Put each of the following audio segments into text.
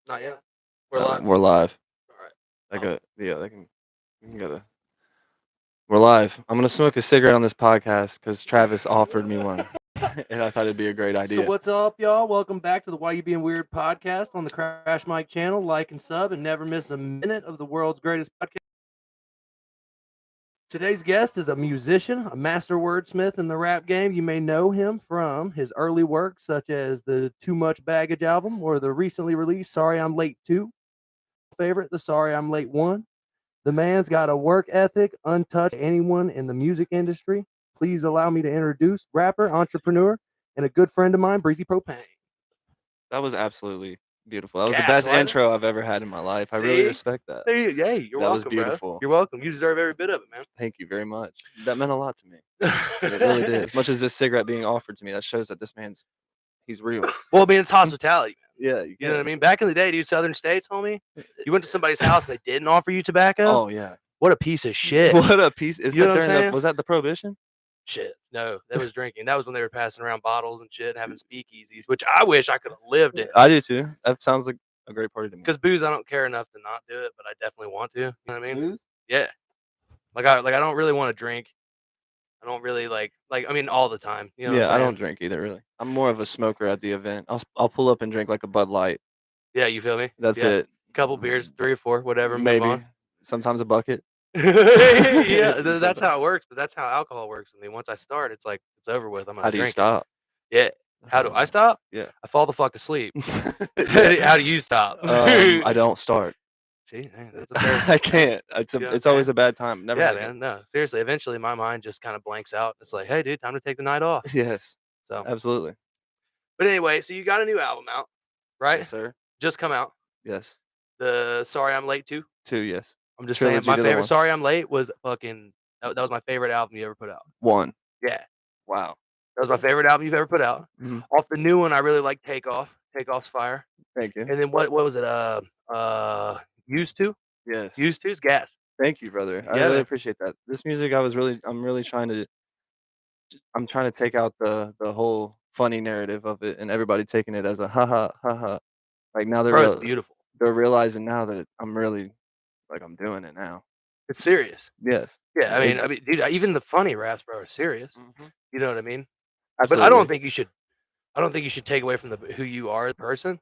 Not yet. We're live. We're live. All right. They can go to. We're live. I'm gonna smoke a cigarette on this podcast because Travis offered me one, and I thought it'd be a great So idea. what's up, y'all? Welcome back to the Why You Being Weird podcast on the Crash Mike channel. Like and sub, and never miss a minute of the world's greatest podcast. Today's guest is a musician, a master wordsmith in the rap game. You may know him from his early work, such as the Too Much Baggage album or the recently released Sorry I'm Late 2. Favorite, the Sorry I'm Late 1. The man's got a work ethic untouched by anyone in the music industry. Please allow me to introduce rapper, entrepreneur, and a good friend of mine, Breezy Propane. That was absolutely beautiful. That was the Gas, best wasn't it? intro I've ever had in my life. I really See? respect that. Hey, you're That was welcome, bro. beautiful. You're welcome. You deserve every bit of it, man. Thank you very much. That meant a lot to me. It really did. As much as this cigarette being offered to me, that shows that this he's real. Well, I mean, it's hospitality, man. Yeah, You know what I mean? Back in the day, dude, Southern States, homie, you went to somebody's house and they didn't offer you tobacco. Oh yeah. What a piece of shit. What a piece! Is You know that what I'm during saying? was that the Prohibition? Shit. No, that was drinking. That was when they were passing around bottles and shit and having speakeasies, which I wish I could have lived in. I do too. That sounds like a great party to me. Because booze, I don't care enough to not do it, but I definitely want to. You know what I mean? Booze? Yeah. I don't really want to drink. I don't really I mean all the time. You know what I'm Yeah, I saying? don't drink either, really. I'm more of a smoker at the event. I'll pull up and drink like a Bud Light. Yeah, you feel me? That's Yeah. it. Couple beers, 3 or 4, whatever. Move Maybe. on. Sometimes a bucket. Yeah, that's how it works. But that's how alcohol works. I mean, once I start, it's like it's over with. I'm gonna How do you drink it. stop? Yeah. How do I stop? Yeah. I fall the fuck asleep. How do you stop? I don't start. See, hey, that's a fair. I can't. You know what I'm It's always saying? a bad time. Never Yeah, make it. man. No, seriously. Eventually, my mind just kind of blanks out. It's like, hey, dude, time to take the night off. Yes. So, Absolutely. but anyway, so you got a new album out, right? Yes, sir. Just come out. Yes. The Sorry I'm Late 2. 2, yes. I'm just Trilogy saying, my to the favorite one. Sorry I'm Late was fucking. That was my favorite album you ever put out. 1. Yeah, Wow. that was my favorite album you've ever put out. Mhm. Off the new one, I really like Takeoff. Takeoff's fire. Thank you. And then what was it? Used to. Yes. Used to's gas. Thank you, brother. I Yeah, really man. appreciate that. This music, I'm really trying to take out the whole funny narrative of it and everybody taking it as a ha ha ha ha. Like now Bro, it's beautiful. they're realizing now that I'm really I'm doing it now. It's serious. Yes. Yeah, I mean, dude, even the funny raps, bro, are serious. Mhm. You know what I mean? Absolutely. But I don't think you should take away from who you are as a person.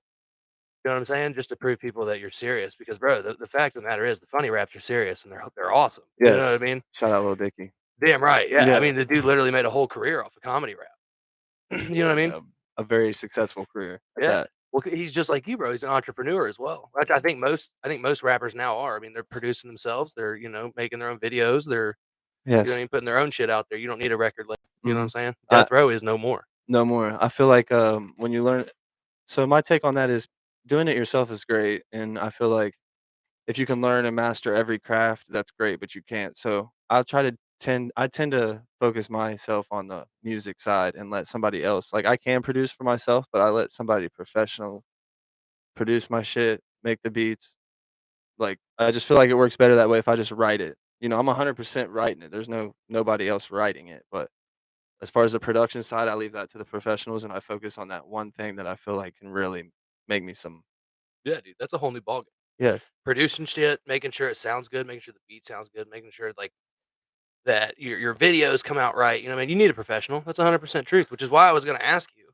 You know what I'm saying? Just to prove people that you're serious. Because, bro, the fact of the matter is, the funny raps are serious and they're awesome. Yes. You know what I mean? Shout out Lil Dicky. Damn right. Yeah. Yeah. I mean, the dude literally made a whole career off of comedy rap. You know what I mean? A very successful career. Yeah. That. Well, he's just like you, bro. He's an entrepreneur as well. I think most rappers now are. I mean, they're producing themselves. They're making their own videos. They're Yes. putting their own shit out there. You don't need a record label. You know what I'm saying? I- Death Row is no more. No more. I feel like when you learn. So my take on that is doing it yourself is great, and I feel like if you can learn and master every craft, that's great. But you can't. So I tend to focus myself on the music side and let somebody else. Like I can produce for myself, but I let somebody professional produce my shit, make the beats. Like I just feel like it works better that way if I just write it. I'm 100% writing it. There's nobody else writing it, but as far as the production side, I leave that to the professionals, and I focus on that one thing that I feel like can really make me some. Yeah, dude, that's a whole new ballgame. Yes. Producing shit, making sure it sounds good, making sure the beat sounds good, making sure that your videos come out right. You know what I mean? You need a professional. That's 100% truth, which is why I was gonna ask you.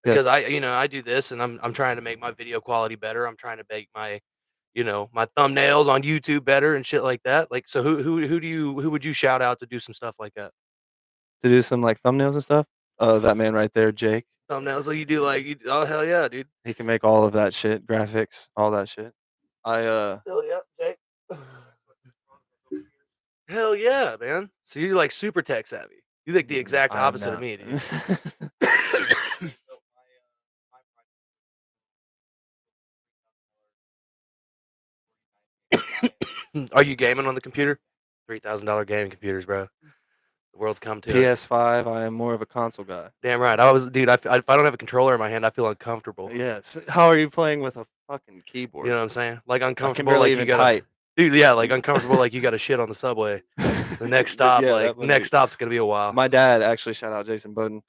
Because Yes. I do this and I'm trying to make my video quality better. I'm trying to make my my thumbnails on YouTube better and shit like that. Like so who would you shout out to do some stuff like that? To do some like thumbnails and stuff. That man right there, Jake. Thumbnails, so you do oh hell yeah, dude. He can make all of that shit, graphics, all that shit. Hell yeah, Jake. Hell yeah, man. So you're like super tech savvy. You like the exact opposite of me, dude. Are you gaming on the computer? $3,000 gaming computers, bro. The world's come to it. PS5. I am more of a console guy. Damn right. Dude. If I don't have a controller in my hand, I feel uncomfortable. Yes. How are you playing with a fucking keyboard? You know what I'm saying? Like I uncomfortable. can barely like even you gotta, type. Dude, yeah, like uncomfortable. Like you got to shit on the subway. The next stop, Yeah, next stop's gonna be a while. My dad actually shout out Jason Bowden.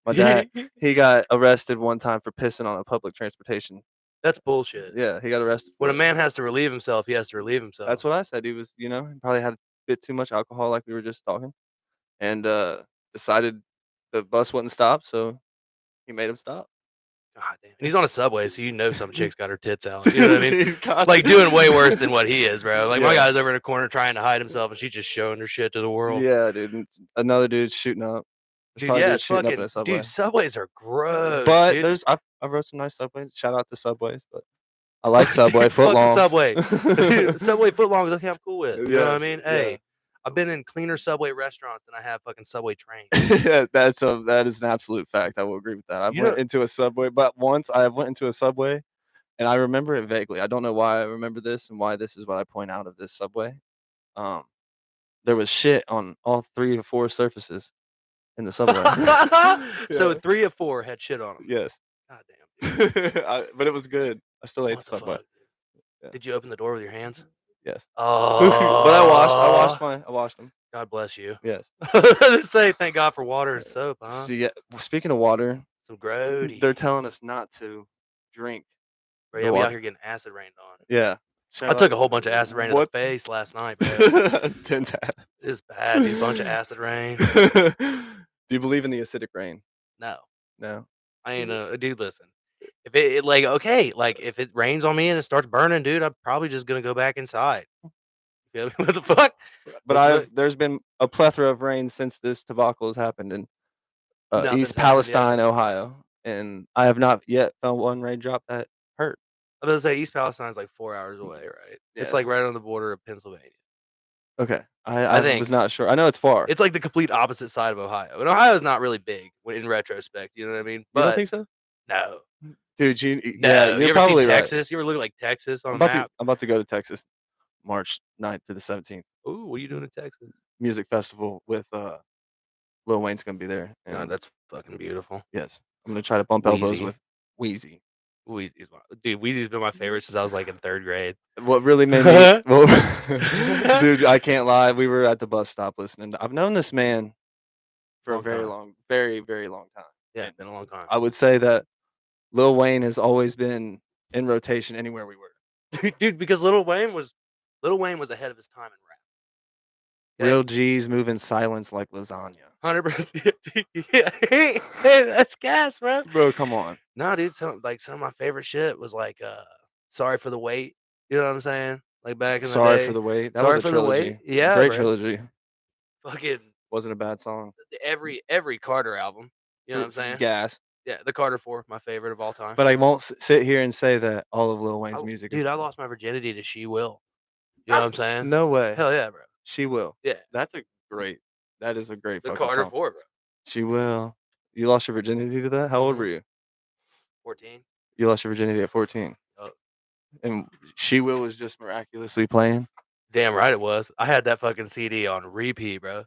My dad, he got arrested one time for pissing on a public transportation That's bullshit. Yeah, he got arrested for When a it. man has to relieve himself, he has to relieve himself. That's what I said. He was, he probably had a bit too much alcohol, like we were just talking, and decided the bus wouldn't stop, so he made him stop. God damn. And he's on a subway, so some chick's got her tits out. You know what I mean? He's got Like doing way worse than what he is, bro. Like my Yeah. guy's over in a corner trying to hide himself, and she's just showing her shit to the world. Yeah, dude. And another dude's shooting up. There's Dude, probably yeah, dudes it's shooting up in fucking a subway. dude. Subways are gross, But dude. there's I wrote some nice subways. Shout out to Subways, but I like Subway Dude, fuck the footlongs. Subway. Dude, Subway footlongs, okay, I'm cool with. You know what I Yes, mean? yeah. Hey, I've been in cleaner Subway restaurants than I have fucking Subway trains. Yeah, that is an absolute fact. I will agree with that. I You went know- into a Subway, but once I went into a Subway, and I remember it vaguely. I don't know why I remember this and why this is what I point out of this Subway. There was shit on all 3 or 4 surfaces in the Subway. So Yeah. 3 of 4 had shit on them. Yes. God damn. But it was good. I still ate What the the Subway. fuck? Yeah. Did you open the door with your hands? Yes. Oh. But I washed them. God bless you. Yes. Just say thank God for water and soap, huh? See, speaking of water, Some grody. they're telling us not to drink. Bro, the yeah, we out water. here getting acid rained on. Yeah. I took a whole bunch of acid rain to the What? face last night, bro. 10 taps. It's bad, dude. Bunch of acid rain. Do you believe in the acidic rain? No, No. I ain't dude. Listen, if it like okay, like if it rains on me and it starts burning, dude, I'm probably just gonna go back inside. You feel me? What the fuck? But there's been a plethora of rain since this debacle has happened in Nothing's East happened yet. Palestine, Ohio, and I have not yet found one raindrop that hurt. I was gonna say East Palestine's like 4 hours away, right? Yes. It's like right on the border of Pennsylvania. Okay, I think was not sure. I know it's far. It's like the complete opposite side of Ohio, and Ohio's not really big in retrospect. You know what I mean? You But don't think so? no, Dude, no. yeah, You you're ever probably seen right. Texas? You ever look like Texas on a I'm map? about to go to Texas, March 9th to the 17th. Ooh, what are you doing in Texas? Music festival with Lil Wayne's gonna be there. God, And that's fucking beautiful. yes, I'm gonna try to bump elbows Wheezy. with Wheezy. Wheezy's been my favorite since I was like in 3rd grade. What really made me, dude, I can't lie. We were at the bus stop listening. I've known this man for a very long, very very long time. Yeah, it's been a long time. I would say that Lil Wayne has always been in rotation anywhere we were. Dude, because Lil Wayne was ahead of his time in rap. Okay? Real G's move in silence like lasagna. 100%. Yeah, hey, that's gas, bro. Bro, come on. No, dude, some of my favorite shit was like Sorry for the Wait. You know what I'm saying? Like back in the day. Sorry for the wait. That was a for the trilogy. Wait. Yeah, Great bro. trilogy. Fucking Wasn't a bad song. every Carter album. You know what I'm saying? Gas. Yeah, the Carter 4, my favorite of all time. But I won't sit here and say that all of Lil Wayne's music is. Dude, I lost my virginity to She Will. You know what I'm saying? No way. Hell yeah, bro. She Will. Yeah. That is a great The fucking Carter song. 4, bro. She Will. You lost your virginity to that? How old were you? 14. You lost your virginity at 14. Oh. And She Will was just miraculously playing. Damn right it was. I had that fucking CD on repeat, bro.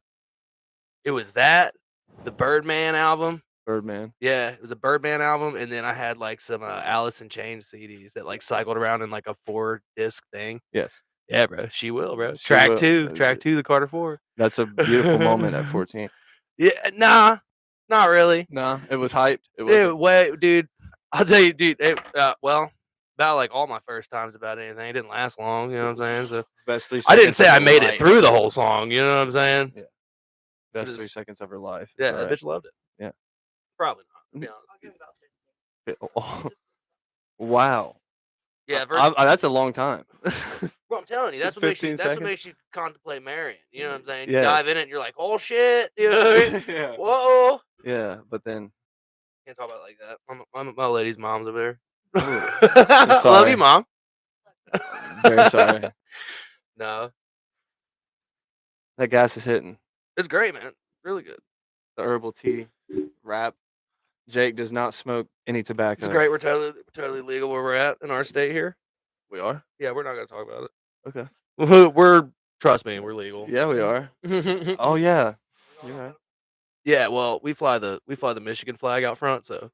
It was that, the Birdman album. Birdman. Yeah, it was a Birdman album, and then I had like some Alice in Chains CDs that like cycled around in like a 4-disc thing. Yes. Yeah, bro. She Will, bro. She Track Will. 2, the Carter 4. That's a beautiful moment at 14. Yeah, nah, not really. Nah, it was hyped. It was. Dude, I'll tell you, dude. Well, about like all my first times about anything, it didn't last long. You know what I'm saying? So Best 3 seconds. I didn't say I of her made it life. through the whole song. You know what I'm saying? Yeah. Best Just- 3 seconds of her life. It's Yeah, all that right. bitch loved it. Yeah. Probably not. To be honest. Oh, wow. Yeah, That's a long time. well, I'm telling you, that's what 15 what seconds? makes you contemplate marrying. You know what I'm saying? Yes. You dive in it, and you're like, oh shit. You know what I mean? Yeah. Whoa. Yeah, but then Can't talk about it like that. My lady's mom's over there. I'm Love sorry. you, mom. Very sorry. No, That gas is hitting. it's great, man. Really good. The herbal tea, wrap. Jake does not smoke any tobacco. It's great. We're totally legal where we're at in our state here. We are? Yeah, we're not gonna talk about Okay. it. We're trust me, we're legal. Yeah, we are. Oh yeah. You're right. Yeah, well, we fly the Michigan flag out front, so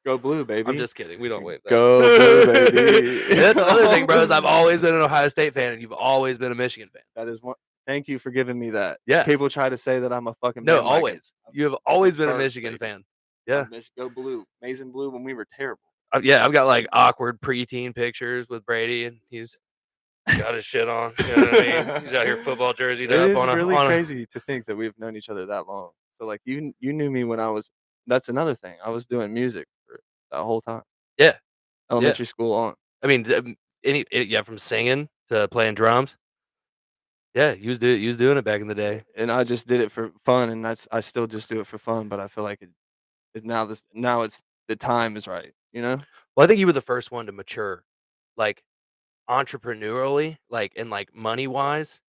Go blue, baby. I'm just kidding. We don't wait. Go blue, baby. And that's another thing, bros. I've always been an Ohio State fan, and you've always been a Michigan fan. That is one. Thank you for giving me that. Yeah. People try to say that I'm a fucking No, bandwagon. always. You have always been a Bird, Michigan baby. fan. Yeah. Go blue. Maize and blue when we were terrible. Yeah, I've got like awkward preteen pictures with Brady, and he's got his shit on. You know what I mean? He's out here football jerseyed It up is on a really on a. crazy to think that we've known each other that long. So, like, you knew me when I was that's another thing, I was doing music for that whole time, Yeah, yeah. elementary school on. I mean, yeah, from singing to playing drums. Yeah, he was doing it back in the day. And I just did it for fun, and I still just do it for fun, but I feel like now it's the time is right, you know? Well, I think you were the first one to mature, like entrepreneurially, like and like money wise,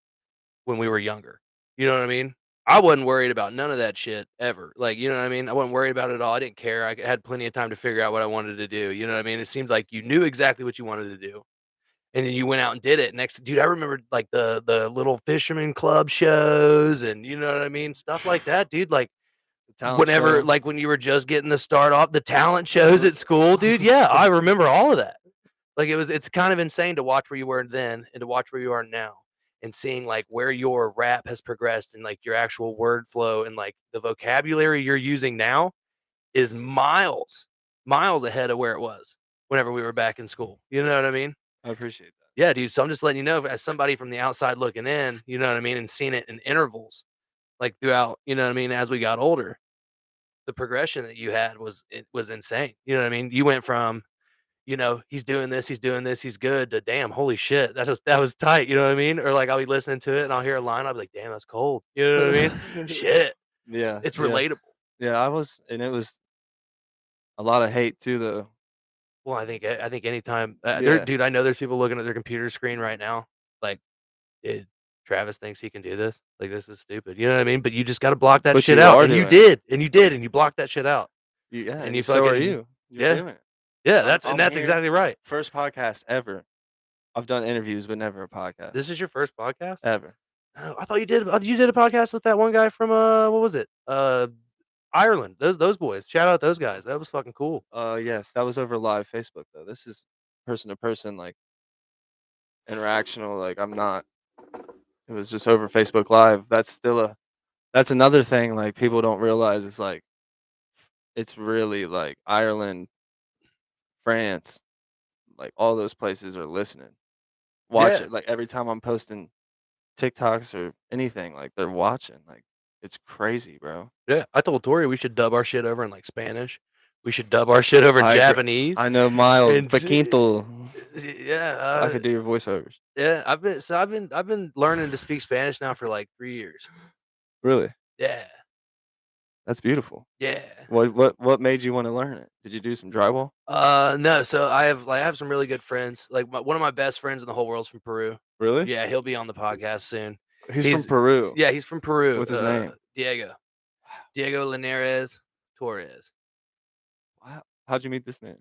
when we were younger. You know what I mean? I wasn't worried about none of that shit ever. Like, you know what I mean? I wasn't worried about it at all. I didn't care. I had plenty of time to figure out what I wanted to do. You know what I mean? It seemed like you knew exactly what you wanted to do. And then you went out and did it. Next, dude, I remember like the little fisherman club shows and you know what I mean? Stuff like that, dude. Like The talent whenever, show. like when you were just getting the start off, the talent shows at school, dude. Yeah, I remember all of that. Like it's kind of insane to watch where you were then and to watch where you are now and seeing like where your rap has progressed and like your actual word flow and like the vocabulary you're using now is miles ahead of where it was whenever we were back in school. You know what I mean? I appreciate that. Yeah, dude. So I'm just letting you know as somebody from the outside looking in, you know what I mean, and seeing it in intervals like throughout, you know what I mean, as we got older, the progression that you had was insane. You know what I mean? You went from he's doing this, he's doing this, he's good to damn, holy shit, that was tight, you know what I mean? Or like I'll be listening to it and I'll hear a line, I'll be like, damn, that's cold. You know what I mean? Shit. Yeah, It's yeah. relatable. Yeah, it was a lot of hate too, though. Well, I think anytime there Yeah. dude, I know there's people looking at their computer screen right now, like, dude, Travis thinks he can do this. Like, this is stupid. You know what I mean? But you just gotta block that But shit you out. are And you doing it. did, and you did, and you blocked that shit out. Yeah, And and you so are fucking you. You're yeah. doing it. Yeah, I'm that's here. exactly right. First podcast ever. I've done interviews, but never a This podcast. is your first podcast? Ever. Oh, I thought you did a podcast with that one guy from, what was it? Ireland. Those boys. Shout out those guys. That was fucking cool. Yes, that was over live Facebook though. This is person to person, like interactional. Like I'm not. It was just over Facebook Live. That's another thing. Like people don't realize. It's like it's really like Ireland, France, like all those places are listening. Watch Yeah. it. Like every time I'm posting TikToks or anything, like they're watching. Like it's crazy, bro. Yeah. I told Tori we should dub our shit over in, like, Spanish. We should dub our shit over in I agree. Japanese. I know mild, And Paquito. yeah, I could do your voiceovers. yeah, I've been learning to speak Spanish now for, like, 3 years. Really? Yeah. That's beautiful. Yeah. What made you wanna learn it? Did you do some drywall? No, so I have some really good friends. Like, one of my best friends in the whole world's from Peru. Really? Yeah, he'll be on the podcast soon. He's from He's Peru. yeah, he's from Peru, What's his name? Diego. Diego Linares Torres. Wow. How'd you meet this man?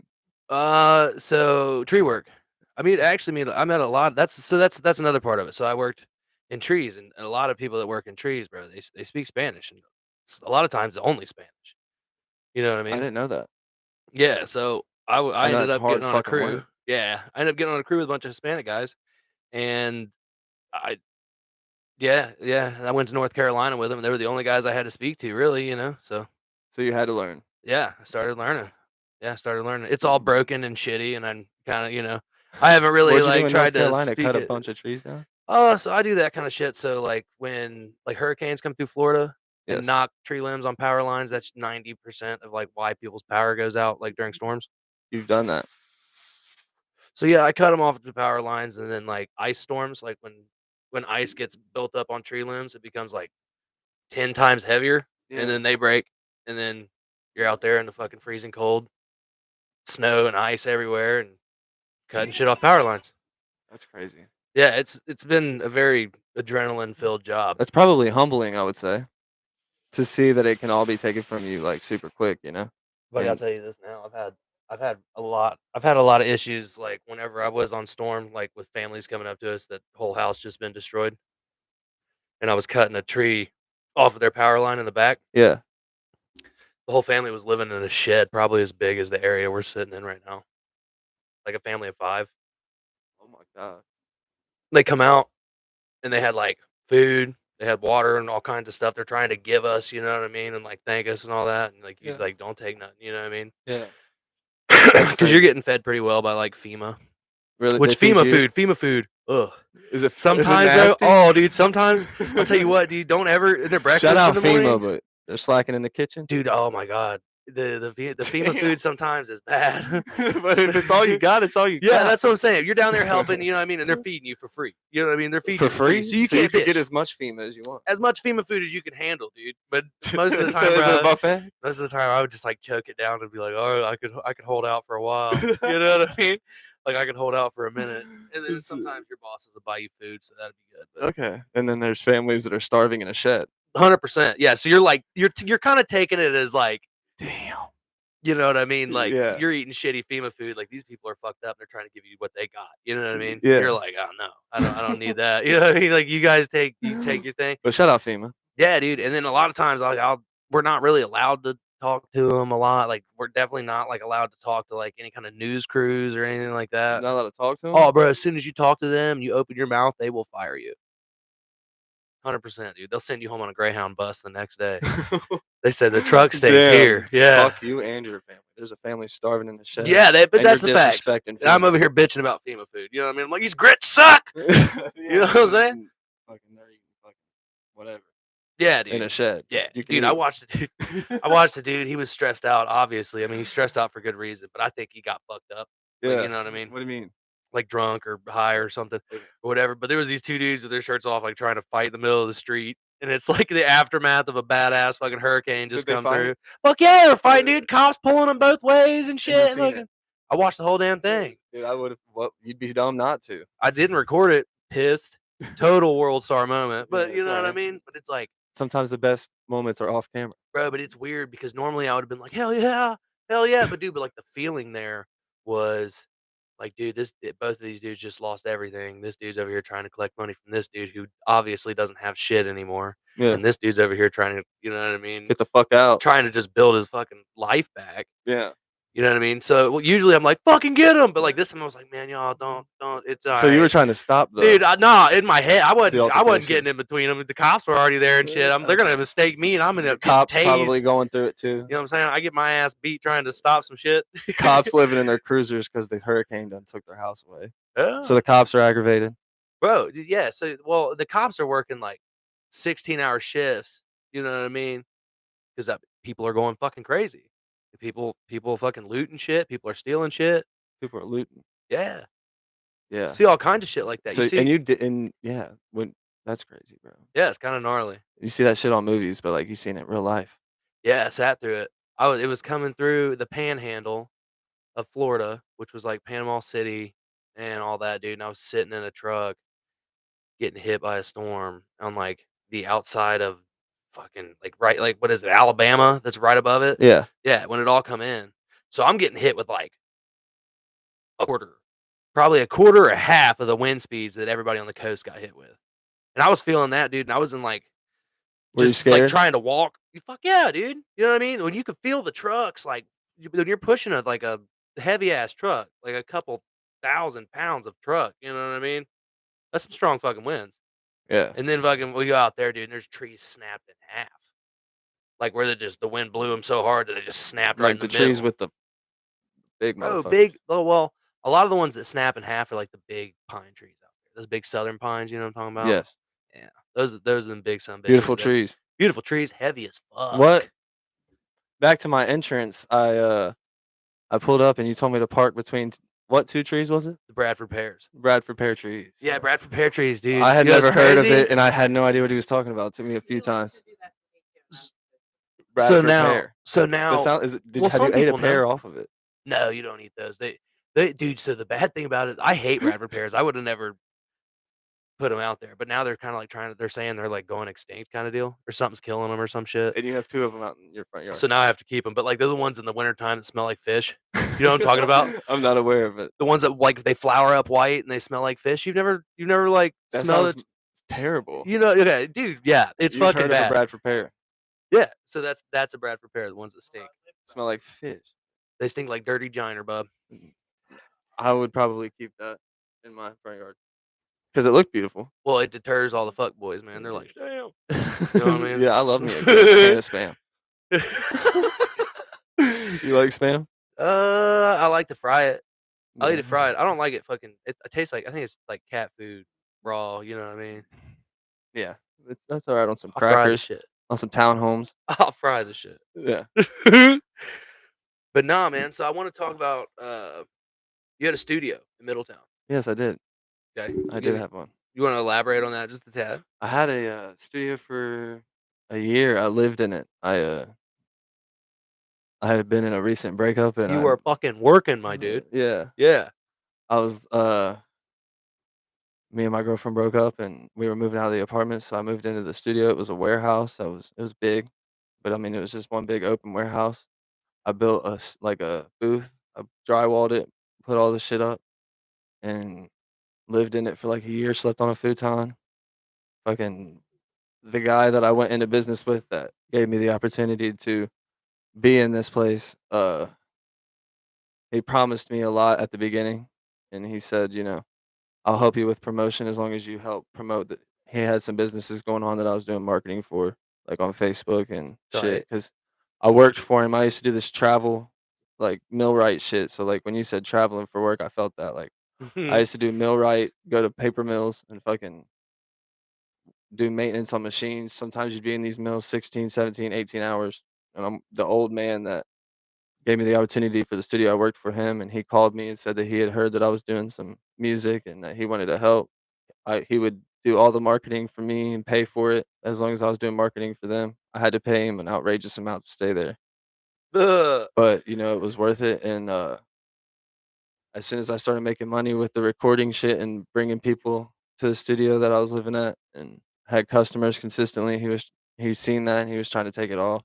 So tree work. I met a lot that's another part of it. So I worked in trees, and a lot of people that work in trees, bro, they speak Spanish, and a lot of times only Spanish. You know what I I mean? didn't know that. Yeah, so I I know ended that's up hard getting on a fucking crew. work. Yeah, I ended up getting on a crew with a bunch of Hispanic guys, and I yeah, I went to North Carolina with them, and they were the only guys I had to speak to, really, so So you had to learn. yeah, I started learning. Yeah, I started learning. It's all broken and shitty, and I'm kinda, I haven't really, What'd you do like, in North tried to Carolina? speak Cut a it. bunch of trees down? Oh, so I do that kinda shit, so, like, when, like, hurricanes come through Florida and Yes. knock tree limbs on power lines, that's 90% of, like, why people's power goes out, like, during storms. You've done that. So, yeah, I cut them off the power lines, and then, like, ice storms, like, when ice gets built up on tree limbs, it becomes, like, 10 times heavier, and Yeah. then they break, and then you're out there in the fucking freezing cold, snow and ice everywhere, and cutting shit off power lines. That's crazy. Yeah, it's been a very adrenaline-filled job. That's probably humbling, I would say, to see that it can all be taken from you, like, super quick, you know? Buddy, I'll And tell you this now, I've had a lot of issues, like, whenever I was on storm, like, with families coming up to us that whole house just been destroyed, and I was cutting a tree off of their power line in the back. yeah. The whole family was living in a shed probably as big as the area we're sitting in right now, like a family of 5. Oh my god. They come out, and they had, like, food, they had water and all kinds of stuff they're trying to give us, you know what I mean, and, like, thank us and all that, and, like, you Yeah. like, don't take nothing, you know what I mean? Yeah. That's because you're crazy. getting fed pretty well by like FEMA. Really, Which they feed you? FEMA food. Ugh. Is it Sometimes, bro. nasty? Oh, dude. Sometimes I'll tell you what, dude. Don't ever in their breakfast Shout out in the morning, FEMA, but they're slacking in the kitchen. dude. Oh my god, the FEMA Damn. food sometimes is bad. But if it's all you got, it's all you Yeah, got. that's what I'm saying. You're down there helping, you know what I mean, and they're feeding you for free. You know what I mean? They're feeding For you for free, free, so you so you can't could get bitch. as much FEMA as you want. As much FEMA food as you can handle, dude. But most of the So time, is it a bro, buffet? most of the time I would just like choke it down and be like, oh, I could hold out for a while. You know what I mean? Like I could hold out for a minute, and then sometimes your bosses will buy you food, so that'd be good. But Okay, and then there's families that are starving in a shed. 100%, yeah. So you're like you're kind of taking it as like, Damn. you know what I mean? Like Yeah. you're eating shitty FEMA food. Like these people are fucked up. They're trying to give you what they got. You know what I mean? Yeah. You're like, oh no, I don't need that. You know what I mean? Like you guys take your thing. But shout out FEMA. Yeah, dude. And then a lot of times we're not really allowed to talk to them a lot. Like we're definitely not like allowed to talk to like any kind of news crews or anything like You're that. not allowed to talk to them. Oh, bro, as soon as you talk to them, you open your mouth, they will fire you. 100%, dude. They'll send you home on a Greyhound bus the next day. They said the truck stays Damn, here. Yeah. Fuck you and your family. There's a family starving in the shed. Yeah, but and that's the you're facts. disrespecting And I'm FEMA. over here bitching about FEMA food. You know what I mean? I'm like, these grits suck. You know what I'm saying? Fucking, they're eating fucking whatever Yeah, dude. in a shed. Yeah, You can dude. eat. I watched the dude. I watched the dude. He was stressed out. Obviously, I mean, he's stressed out for good reason. But I think he got fucked up. Like, Yeah. you know what I mean? What do you mean? Like drunk or high or something Okay. or whatever. But there was these two dudes with their shirts off, like trying to fight in the middle of the street. And it's like the aftermath of a badass fucking hurricane just Did they come fight? through. Fuck yeah, they're fighting, dude. Cops pulling them both ways and shit. seen it? I watched the whole damn thing. Dude, I would have. Well, you'd be dumb not to. I didn't record it. Pissed. Total world star moment. But Yeah, you it's know what I alright. mean? But it's like, Sometimes the best moments are off camera. bro, but it's weird because normally I would have been like, hell yeah, hell yeah. But dude, but like the feeling there was like, dude, both of these dudes just lost everything. This dude's over here trying to collect money from this dude who obviously doesn't have shit anymore. Yeah. And this dude's over here trying to, you know what I mean? Get the fuck out. Trying to just build his fucking life back. Yeah. You know what I mean? So well, usually I'm like, fucking get him. But like this time I was like, man, y'all don't. It's all So you were right. trying to stop the Dude, nah, in my head, I wasn't altercation. getting in between them. The cops were already there and shit. They're gonna mistake me, and I'm gonna cops get tased. probably going through it too. You know what I'm saying? I get my ass beat trying to stop some shit. Cops living in their cruisers because the hurricane done took their house away. Yeah. So the cops are aggravated. Bro, yeah. So, well, the cops are working like 16-hour shifts. You know what I mean? Because people are going fucking crazy. People fucking looting shit. People are stealing shit. People are looting. Yeah. Yeah. See all kinds of shit like that. So You see? and you did, and yeah, that's crazy, bro. Yeah, it's kind of gnarly. You see that shit on movies, but like you seen it in real life. Yeah, I sat through it. It was coming through the Panhandle of Florida, which was like Panama City and all that, dude. And I was sitting in a truck getting hit by a storm on like the outside of fucking like what is it, Alabama that's right above it? Yeah. Yeah, when it all come in. So I'm getting hit with like probably a quarter or half of the wind speeds that everybody on the coast got hit with. And I was feeling that, dude, and I was in like Were you just like scared? trying to walk. Fuck yeah, dude. You know what I mean? When you could feel the trucks, like when you're pushing a heavy ass truck, like a couple 1,000 pounds of truck, you know what I mean? That's some strong fucking winds. Yeah. And then fucking we go out there, dude, and there's trees snapped in half. Like where the wind blew them so hard that they just snapped right Like in the the trees middle. with the big Oh, motherfuckers. big. Oh, well, a lot of the ones that snap in half are like the big pine trees out there. Those big southern pines, you know what I'm talking about? Yes. Yeah. Those are them big son bitches. Beautiful trees. Beautiful trees, heavy as fuck. What? Back to my entrance, I pulled up and you told me to park between what two trees was it? The Bradford pears. Bradford pear trees. Yeah, Bradford pear trees, dude. I had You know never what's heard of crazy? it, and I had no idea what he was talking about. It took me a few times. So Bradford now, pear. Did well, have you some ate a people pear know. off of it? No, you don't eat those. Dude. So the bad thing about it, I hate Bradford pears. I would have never put them out there, but now they're kind of like they're saying they're like going extinct kind of deal, or something's killing them or some shit. And you have two of them out in your front yard. So now I have to keep them. But like they're the ones in the wintertime that smell like fish. You know what I'm talking about? I'm not aware of it. The ones that like they flower up white and they smell like fish. You've never like That smelled sounds it. terrible. You know, okay, dude. Yeah, it's You've fucking heard bad. of a Bradford pear. Yeah, so that's a Bradford pear. The ones that stink. Smell like fish. They stink like dirty giner, bub. I would probably keep that in my front yard because it looked beautiful. Well, it deters all the fuck boys, man. They're like, damn. You know what I mean? Yeah, I love me a good can of spam. You like spam? I like to fry it. I like Yeah. to fry it. I don't like it fucking it tastes like I think it's like cat food raw, you know what I mean? Yeah. That's alright on some I'll fry the crackers, shit. on some townhomes. I'll fry the shit. Yeah. But nah, man, so I wanna talk about, you had a studio in Middletown, Yes, I did. okay? I did have one. You wanna elaborate on that just a tad? I had a, studio for a year. I lived in it. I had been in a recent breakup and You were fucking working, my dude. yeah. Yeah. I was, me and my girlfriend broke up and we were moving out of the apartment, so I moved into the studio. It was a warehouse. It was big, but I mean, it was just one big open warehouse. I built like a booth. I drywalled it, put all the shit up, and lived in it for like a year. Slept on a futon. Fucking the guy that I went into business with that gave me the opportunity to be in this place. He promised me a lot at the beginning, and he said, you know, I'll help you with promotion as long as you help promote the he had some businesses going on that I was doing marketing for, like, on Facebook and shit. Tight. Cause I worked for him. I used to do this travel, like, millwright shit, so, like, when you said traveling for work, I felt that, like, I used to do millwright, go to paper mills, and fucking do maintenance on machines. Sometimes you'd be in these mills 16, 17, 18 hours, and I'm the old man that gave me the opportunity for the studio. I worked for him, and he called me and said that he had heard that I was doing some music and that he wanted to help. He would do all the marketing for me and pay for it as long as I was doing marketing for them. I had to pay him an outrageous amount to stay there, Ugh. but, you know, it was worth it, and, as soon as I started making money with the recording shit and bringing people to the studio that I was living at and had customers consistently, he's seen that and he was trying to take it off,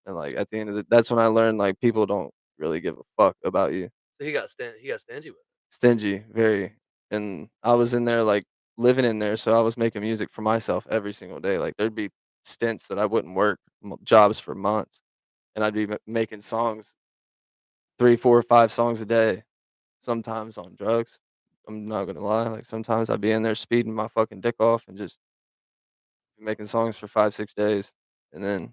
and, like, at the end of the that's when I learned, like, people don't really give a fuck about you. So he got stingy with it. Stingy, very, and I was in there, like, living in there, so I was making music for myself every single day. Like, there'd be stints that I wouldn't work jobs for months, and I'd be making songs, 3, 4, 5 songs a day, sometimes on drugs. I'm not gonna lie, like, sometimes I'd be in there speeding my fucking dick off and just be making songs for 5, 6 days, and then,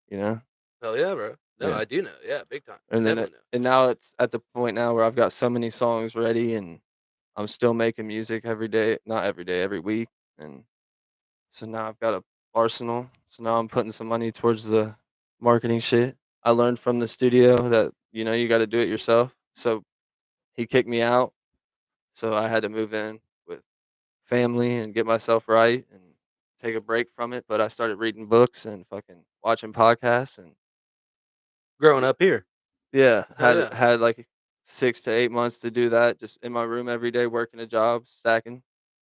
you know? Hell yeah, bro. No, Yeah, I do know. Yeah, big time. and then Definitely know. and now it's at the point now where I've got so many songs ready, and I'm still making music every day, not every day, every week, and so now I've got a arsenal. So now I'm putting some money towards the marketing shit. I learned from the studio that, you know, you gotta do it yourself. So he kicked me out, so I had to move in with family and get myself right and take a break from it, but I started reading books and fucking watching podcasts and Growing y up here. yeah, Hell yeah. had, like, 6 to 8 months to do that just in my room every day working a job, stacking.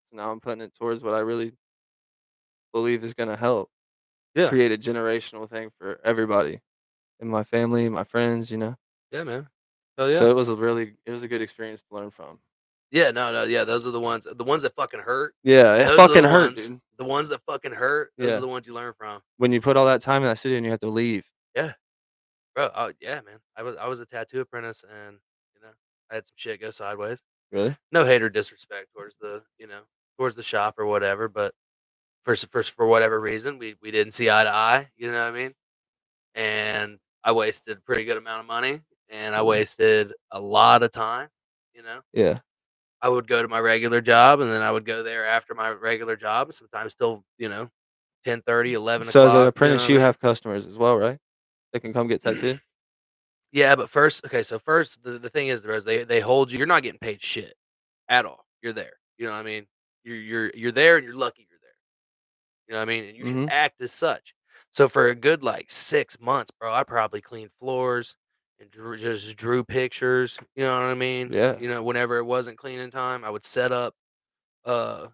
So now I'm putting it towards what I really believe is gonna help Yeah. create a generational thing for everybody in my family, my friends, you know? Yeah, man. Hell So yeah. it was a good experience to learn from. Yeah, no, no, yeah, those are the ones that fucking hurt. Yeah, it Those are fucking the hurt, ones dude. the ones that fucking hurt, those are Yeah. the ones you learn from. When you put all that time in that studio and you have to leave. Yeah, bro, oh, yeah, man. I was a tattoo apprentice and, you know, I had some shit go sideways. Really? No hate or disrespect towards towards the shop or whatever, but for whatever reason, we didn't see eye to eye, you know what I mean? And I wasted a pretty good amount of money, and I Mhm. wasted a lot of time, you know? Yeah. I would go to my regular job, and then I would go there after my regular job, sometimes till, 10:30, 11 So as an o'clock. You know apprentice, what you I have customers as well, right? They can come get mean? tattooed? Yeah, but first okay, so first, the thing is, Rose, they hold you you're not getting paid shit at all. You're there, you know what I mean? You're there, and you're lucky you're there, you know what I mean? And you should Mhm. act as such. So for a good, like, 6 months, bro, I probably cleaned floors and drew pictures, you know what I mean? Yeah. You know, whenever it wasn't cleaning time, I would set up my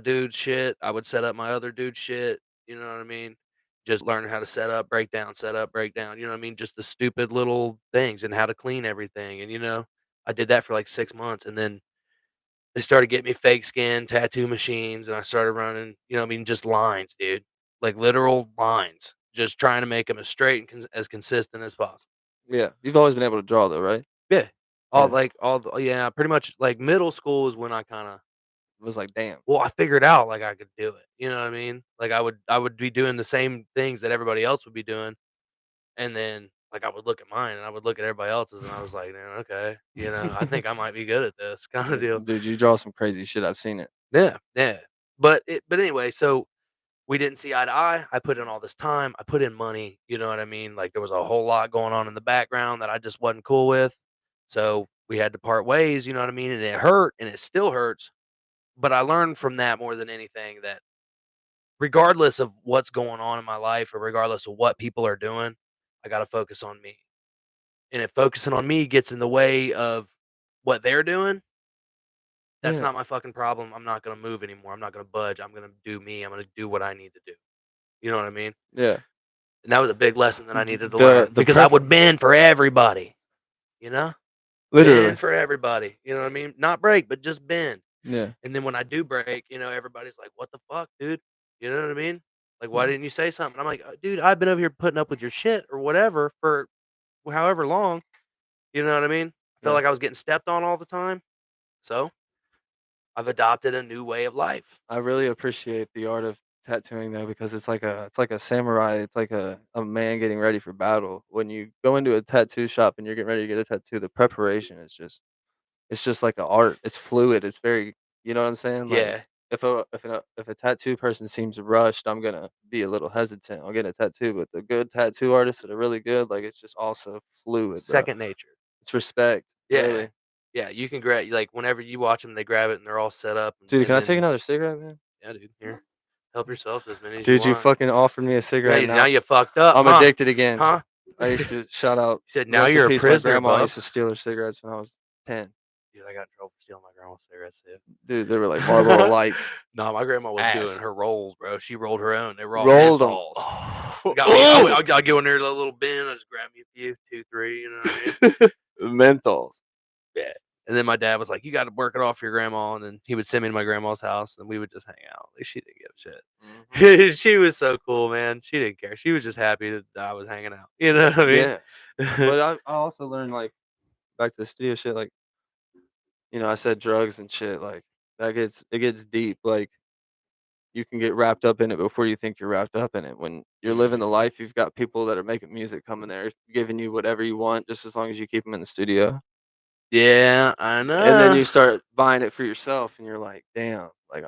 dude's shit, I would set up my other dude's shit, you know what I mean? Just learning how to set up, breakdown, you know what I mean? Just the stupid little things and how to clean everything, and, I did that for, like, 6 months, and then they started getting me fake skin tattoo machines, and I started running, I mean, just lines, dude, like, literal lines, just trying to make them as straight and as consistent as possible. Yeah. You've always been able to draw though, right? Yeah. Yeah. All the yeah, pretty much, like, middle school is when I kinda It was like, "Damn." well, I figured out, like, I could do it, you know what I mean? Like, I would be doing the same things that everybody else would be doing, and then like, I would look at mine and I would look at everybody else's and I was like, "Man, okay, I think I might be good at this," kinda deal. Dude, you draw some crazy shit, I've seen it. Yeah, yeah. But anyway, so we didn't see eye to eye. I put in all this time. I put in money. You know what I mean? Like there was a whole lot going on in the background that I just wasn't cool with. So we had to part ways. You know what I mean? And it hurt, and it still hurts. But I learned from that more than anything that regardless of what's going on in my life or regardless of what people are doing, I got to focus on me. And if focusing on me gets in the way of what they're doing, that's Yeah, not my fucking problem. I'm not gonna move anymore. I'm not gonna budge. I'm gonna do me. I'm gonna do what I need to do. You know what I mean? yeah. And that was a big lesson that I D needed to the learn the because I prep would bend for everybody, you know? literally. Bend for everybody, you know what I mean? Not break, but just bend. Yeah. And then when I do break, everybody's like, "What the fuck, dude?" You know what I mean? Like, "Why Mm, didn't you say something?" I'm like, Dude, I've been over here putting up with your shit or whatever for however long." You know what I mean? I felt yeah. like I was getting stepped on all the time. So I've adopted a new way of life. I really appreciate the art of tattooing though because it's like a samurai, it's like a man getting ready for battle. When you go into a tattoo shop and you're getting ready to get a tattoo, the preparation is just it's just like a art. It's fluid. It's very you know what I'm saying? Like Yeah. if a tattoo person seems rushed, I'm gonna be a little hesitant on getting a tattoo. But the good tattoo artists that are really good, like it's just also fluid, bro. Second nature. It's respect, Yeah. really. Yeah, you can grab like, whenever you watch them, they grab it and they're all set up, and Dude, and can I take then another cigarette, man? yeah, dude, here, help yourself to as many as you Dude, you want. fucking offered me a Yeah, cigarette. now Now you fucked up, I'm huh? addicted again. Huh? I used to shout out He said, "Now rest in you're a peace, my prisoner, grandma. I bub." used to steal her cigarettes when I was 10. Dude, I got in trouble for stealing my grandma's cigarettes too. Dude, they were like Marlboro Lights. No, my grandma was doing Ass. her rolls, bro. She rolled her own. They were all Rolled them. menthols. Oh. Got me. Oh! I go in there to a little bin. I just grab me a few, 2, 3. You know what I mean? Menthols. Yeah. And then my dad was like, "You got to work it off for your grandma," and then he would send me to my grandma's house, and we would just hang out. Like she didn't give Mhm. a shit. She was so cool, man. She didn't care. She was just happy that I was hanging out. You know what I mean? Yeah. But I also learned, like, back to the studio shit, like, I said drugs and shit, like, it gets deep, like, you can get wrapped up in it before you think you're wrapped up in it. When you're living the Mhm. life, you've got people that are making music coming there, giving you whatever you want just as long as you keep them in the studio. Yeah, I And then know. you start buying it for yourself, and you're like, "Damn." Like,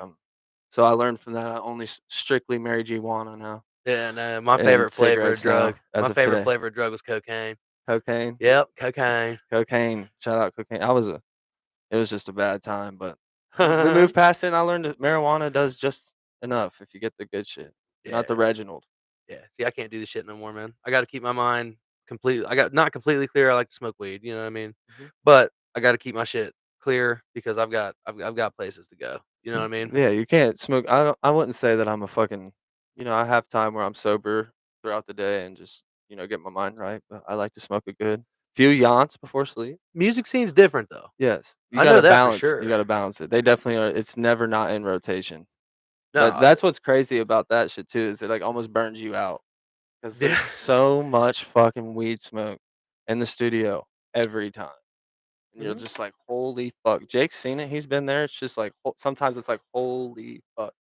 so I learned from that. I only strictly Mary J. Wanna now Yeah, no. My and favorite flavor of cigarettes drug. now as My of favorite today. flavor of drug was cocaine. Cocaine, Yep, cocaine. cocaine, shout out cocaine. It was just a bad time, but we moved past it, and I learned that marijuana does just enough if you get the good shit, not Yeah. the Reginald. Yeah, see, I can't do this shit no more, man. I gotta keep my mind completely I got not completely clear, I like to smoke weed, you know what I mean? Mhm. But I gotta keep my shit clear because I've got places to go, you know what I mean? Yeah, you can't smoke. I wouldn't say that I'm a fucking I have time where I'm sober throughout the day and just, get my mind right, but I like to smoke a good few yants before sleep. Music scene's different, though. Yes, I know that for you sure. gotta balance it. They definitely are it's never not in rotation. No, That's what's crazy about that shit too, is it, like, almost burns you out because yeah. there's so much fucking weed smoke in the studio every time, and you're Mhm. just like, "Holy fuck." Jake's seen it, he's been there, it's just like, ho sometimes it's like, "Holy fuck."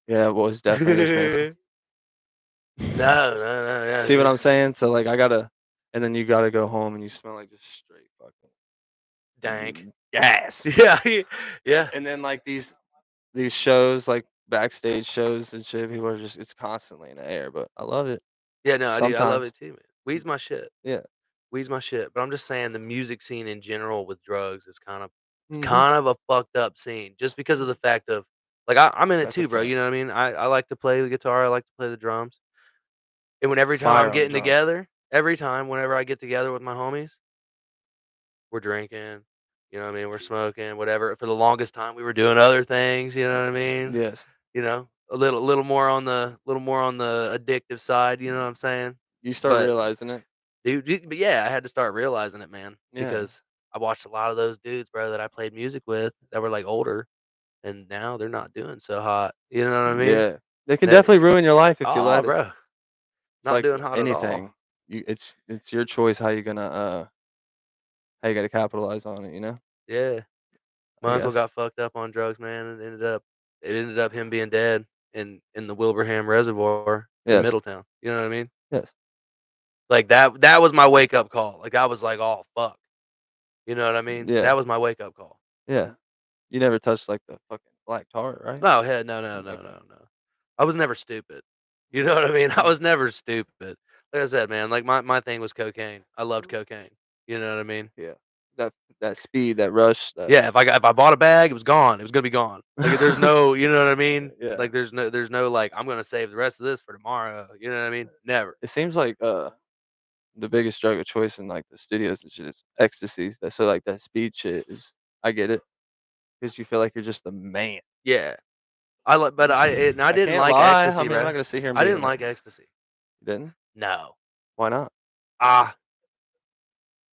Yeah, it was definitely expensive. No, no, no, yeah, See what yeah. I'm saying? So, like, I gotta and then you gotta go home and you smell like just straight Dank. fucking gas. Yeah, yeah. And then, like, these shows, like, backstage shows and shit, people are just it's constantly in the air, but I love it Yeah, no, I do, I love sometimes. it too, man. Weed's my shit. Yeah. Weed's my shit, but I'm just saying the music scene in general with drugs is it's Mhm. kind of a fucked up scene just because of the fact of like I'm in it That's a too, bro. You fact. know what I mean? I like to play the guitar, I like to play the drums. And when every time I'm Fire on the getting drums. together, every time whenever I get together with my homies, we're drinking, you know what I mean? We're smoking, whatever. For the longest time we were doing other things, you know what I mean? Yes. Little more on the addictive side, you know what I'm saying? You start But realizing it. But yeah, I had to start realizing it, man, Yeah. because I watched a lot of those dudes, bro, that I played music with that were, like, older, and now they're not doing so hot, you know what I mean? Yeah. They can That definitely ruin your life if you Oh, let it. bro, It's not like doing hot at all. anything. It's your choice how you gotta capitalize on it, you know? Yeah. I My uncle guess. got fucked up on drugs, man, and it ended up him being dead in the Wilbraham Reservoir in Yes. Middletown, you know what I mean? Yes. Like that was my wake up call. Like I was like, oh fuck. You know what I mean? Yeah. That was my wake up call. Yeah. You never touched, like, the fucking black tar, right? No, hell no. Okay. I was never stupid. You know what I mean? I Mhm. was never stupid. Like I said, man, like my thing was cocaine. I loved cocaine. You know what I mean? Yeah. That speed, that rush, that Yeah, if I bought a bag, it was gone. It was gonna be gone. Like there's no, you know what I mean? Yeah. Like there's no like I'm gonna save the rest of this for tomorrow. You know what I mean? Never. It seems like, the biggest drug of choice in, like, the studios and shit is ecstasy. That so, like, that speed shit is I get it, because you feel like you're just the man. Yeah. I like, but I I didn't can't like lie. I ecstasy, mean, I'm not bro. gonna sit here and I be didn't the like ecstasy. You didn't? No. Why not? Ah.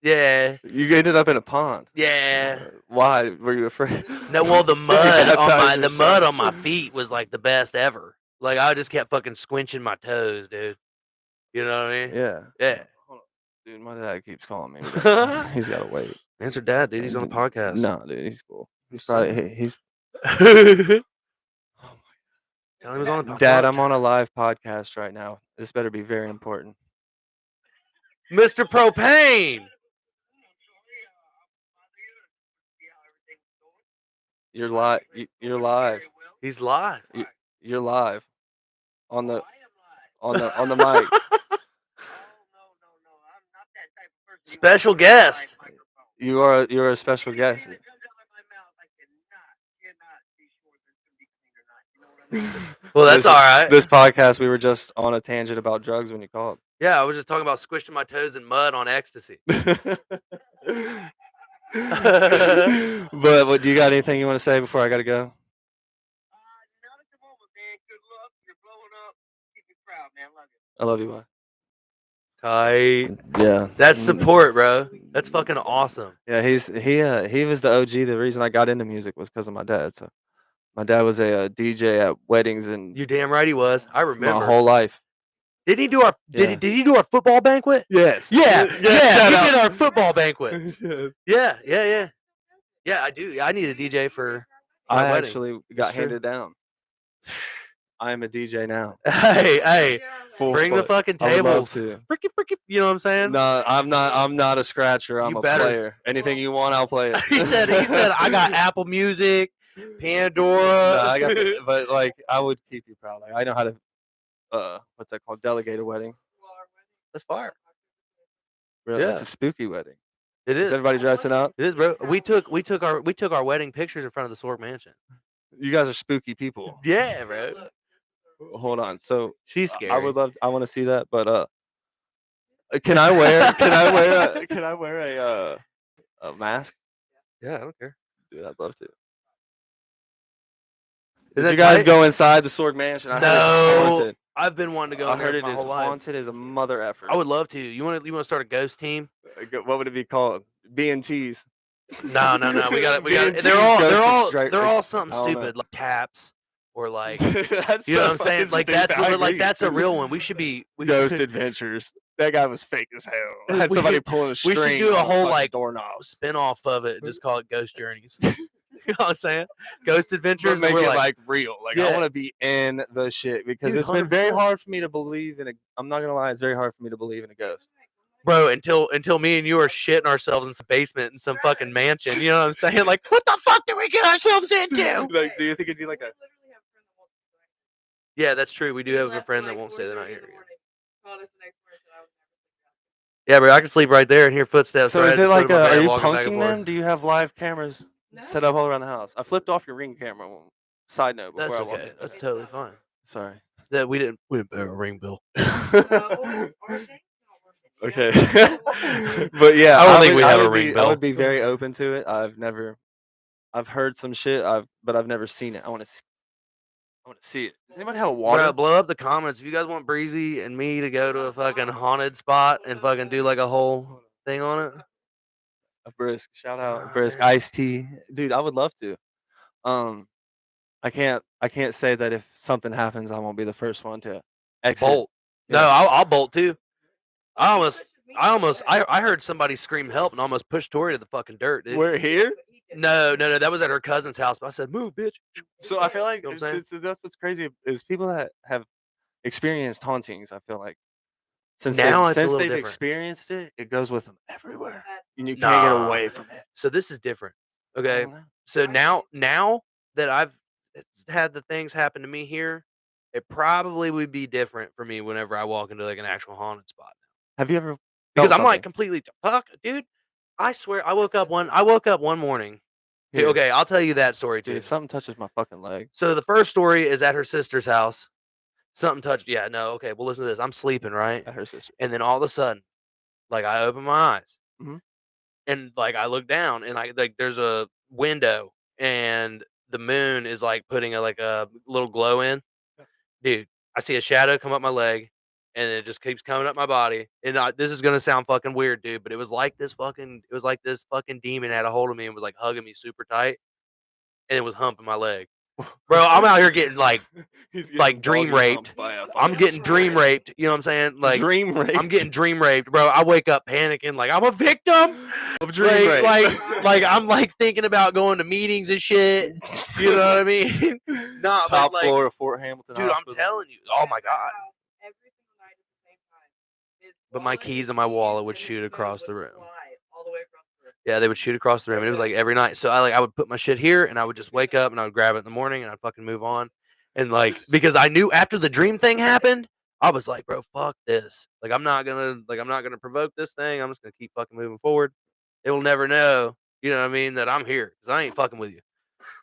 Yeah. You ended up in a pond. Yeah. Why? Were you afraid? No, well, the Did you mud on baptize my your the mud on my son? feet was like the best ever. Like I just kept fucking squinching my toes, dude. You know what I mean? Yeah. Yeah. Hold on. Dude, my dad keeps calling me. We gotta he's gotta wait. Answer dad, dude. He's on the podcast. No, dude, he's cool. He's probably he's Tell him he was on the podcast. Dad, I'm on a live podcast right now. This better be very important. Mr. Propane. You're live. You're live. He's live. You're live on the mic. Special guest. You're a special guest. Well, that's all right. This podcast, we were just on a tangent about drugs when you called. Yeah, I was just talking about squishing my toes in mud on ecstasy. But what, do you got anything you want to say before I gotta go? Not at the moment, man. Good luck. You're blowing up. Keep me proud, man. Love you. I love you, boy. Tight. Yeah. That's support, bro. That's fucking awesome. Yeah, he was the OG. The reason I got into music was because of my dad. So my dad was a DJ at weddings and You damn right he was. I my remember. whole life. Did he do our Yeah. did he do our football banquet? Yes. Yeah. shout He did out. our football banquets. Yeah. Yeah, I do. I need a DJ for I my wedding. actually got It's true. handed down. I am a DJ now. Hey, Full bring the foot. fucking I would love tables. to. Freaky, you know what I'm saying? No, I'm not a scratcher. I'm You a better. player. Anything you want, I'll play it. he said I got Apple Music, Pandora. No, I got but like I would keep you proud. Like I know how to what's that called? Delegate a wedding. That's fire. Really? It's Yeah. a spooky wedding. It Is is. everybody dressing up? It is, bro. We took our wedding pictures in front of the Sorg Mansion. You guys are spooky people. Yeah, bro. Hold on. So She's I scary. would love I want to see that, but can I wear a mask? Yeah, I don't care. Dude, I'd love to. Is Did that you guys tight? go inside the Sorg Mansion? I heard it's No, haunted. I've been wanting to go I in there heard for it my is whole life. haunted as a mother effer. I would love to. You want to start a ghost team? What would it be called? B&T's. No. We got B&T's it. They're all Ghost something I don't know. stupid like taps or like That's you know so what I'm saying? fucking Like stupid. that's I like agree. that's a real one. We should be Ghost Adventures. That guy was fake as hell. I had We somebody should- pulling a we string. should do a on whole, fucking like, doorknob. spin off of it and just call it Ghost Journeys. You know what I'm saying? Ghost Adventures. But make and it we're like real. Like I Yeah. want to be in the shit because Dude, it's been very 100%. hard for me to believe in a. I'm not gonna lie, it's very hard for me to believe in a ghost. bro, until me and you are shitting ourselves in some basement in some fucking mansion. You know what I'm saying? Like, what the fuck did we get ourselves into? Like, do you think it'd be like a? Yeah, that's true. We do have a friend that won't stay the night here. Yeah, bro, I can sleep right there and hear footsteps. So right is at it the foot like of my a? bed Are you walking back and punking them? forth. Do you have live cameras set up all around the house? I flipped off your Ring camera. Side note before That's I walked okay. in. That's totally fine. Sorry. That we didn't pay a ring bill. Okay. But yeah, I don't think we have a ring I bill. would be very open to it. I've heard some shit. But I've never seen it. I want to see it. Does anybody have water? Bro, blow up the comments if you guys want Breezy and me to go to a fucking haunted spot and fucking do like a whole thing on it. A Brisk. Shout out Oh, Brisk. man. Iced tea. Dude, I would love to. I can't say that if something happens, I won't be the first one to exit. Bolt. No, Yeah. I'll bolt too. I heard somebody scream help and almost pushed Tori to the fucking dirt, dude. We're here. No, that was at her cousin's house. But I said, "Move, bitch." So I feel like You know what I'm saying? that's what's crazy is people that have experienced hauntings. I feel like Since Now it's a since little they've different. experienced it, it goes with them everywhere, and you can't get away from it. So this is different. I Okay. don't know. So now that I've had the things happen to me here, it probably would be different for me whenever I walk into like an actual haunted spot. Have you ever? Because felt I'm like something? completely fuck, dude. I swear I woke up one morning. Here. Okay, I'll tell you that story Dude, too. if something touches my fucking leg. So the first story is at her sister's house. Something touched. Yeah, no. Okay, well listen to this. I'm sleeping, right? At her sister. And then all of a sudden, like I open my eyes, Mhm. and like I look down, and I like there's a window, and the moon is like putting a little glow in. Dude, I see a shadow come up my leg, and it just keeps coming up my body. And this is gonna sound fucking weird, dude, but it was like this fucking demon had a hold of me and was like hugging me super tight, and it was humping my leg. Bro, I'm out here getting like dream raped. I'm getting dream raped. You know what I'm saying? Like dream raped. I'm getting dream raped, bro. I wake up panicking, like I'm a victim of dream rape. Like I'm like thinking about going to meetings and shit. You know what I mean? Nah, Top but, floor of Fort Hamilton dude, Hospital. I'm telling you. Oh my god. But my keys and my wallet would shoot across the room. Yeah, they would shoot across the room. And it was like every night. So I would put my shit here, and I would just wake up and I would grab it in the morning and I'd fucking move on. And like because I knew after the dream thing happened, I was like, bro, fuck this. Like I'm not gonna provoke this thing. I'm just gonna keep fucking moving forward. It will never know, you know what I mean, that I'm here because I ain't fucking with you.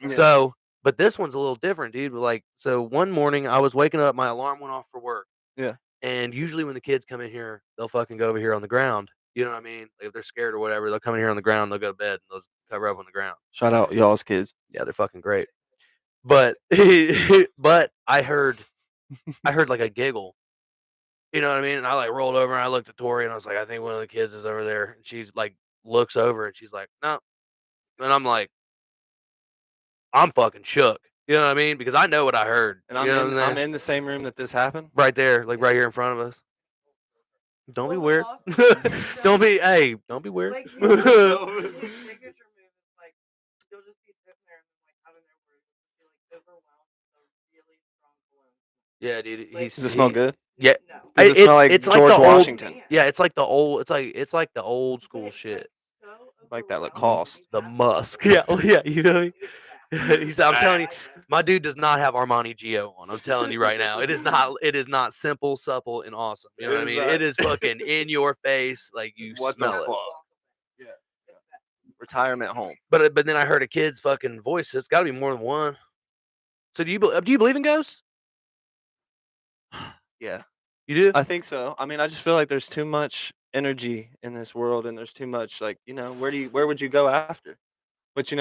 Yeah. So, but this one's a little different, dude. Like, so one morning I was waking up, my alarm went off for work. Yeah. And usually when the kids come in here, they'll fucking go over here on the ground. You know what I mean? Like if they're scared or whatever, they'll come in here on the ground, they'll go to bed, and they'll just cover up on the ground. Shout out y'all's kids. Yeah, they're fucking great. But but I heard like a giggle. You know what I mean? And I like rolled over and I looked at Tori and I was like, I think one of the kids is over there. And she's like looks over and she's like, no. And I'm like, I'm fucking shook. You know what I mean? Because I know what I heard. And you know what I'm in the same room that this happened. right there, like right here in front of us. Don't be weird. Don't be weird. Like, his signature move is like, you'll just be sitting there and like having their words and be like overwhelmed with a really strong cologne. Yeah, dude. Like, Does it smell good? Yeah. No. Does it smell like it's George like the Washington? Old, yeah, it's like the old. It's like the old school shit. So Like that overwhelmed. Lacoste. The musk. Yeah. Oh yeah. You know. What I mean? I'm telling you, my dude does not have Armani Geo on. I'm telling you right now, it is not. It is not simple, supple, and awesome. You know what I mean? It is fucking in your face, like you What the smell it. fuck? Yeah. Retirement home. But then I heard a kid's fucking voice. It's got to be more than one. So do you believe in ghosts? Yeah. You do? I think so. I mean, I just feel like there's too much energy in this world, and there's too much like where would you go after? But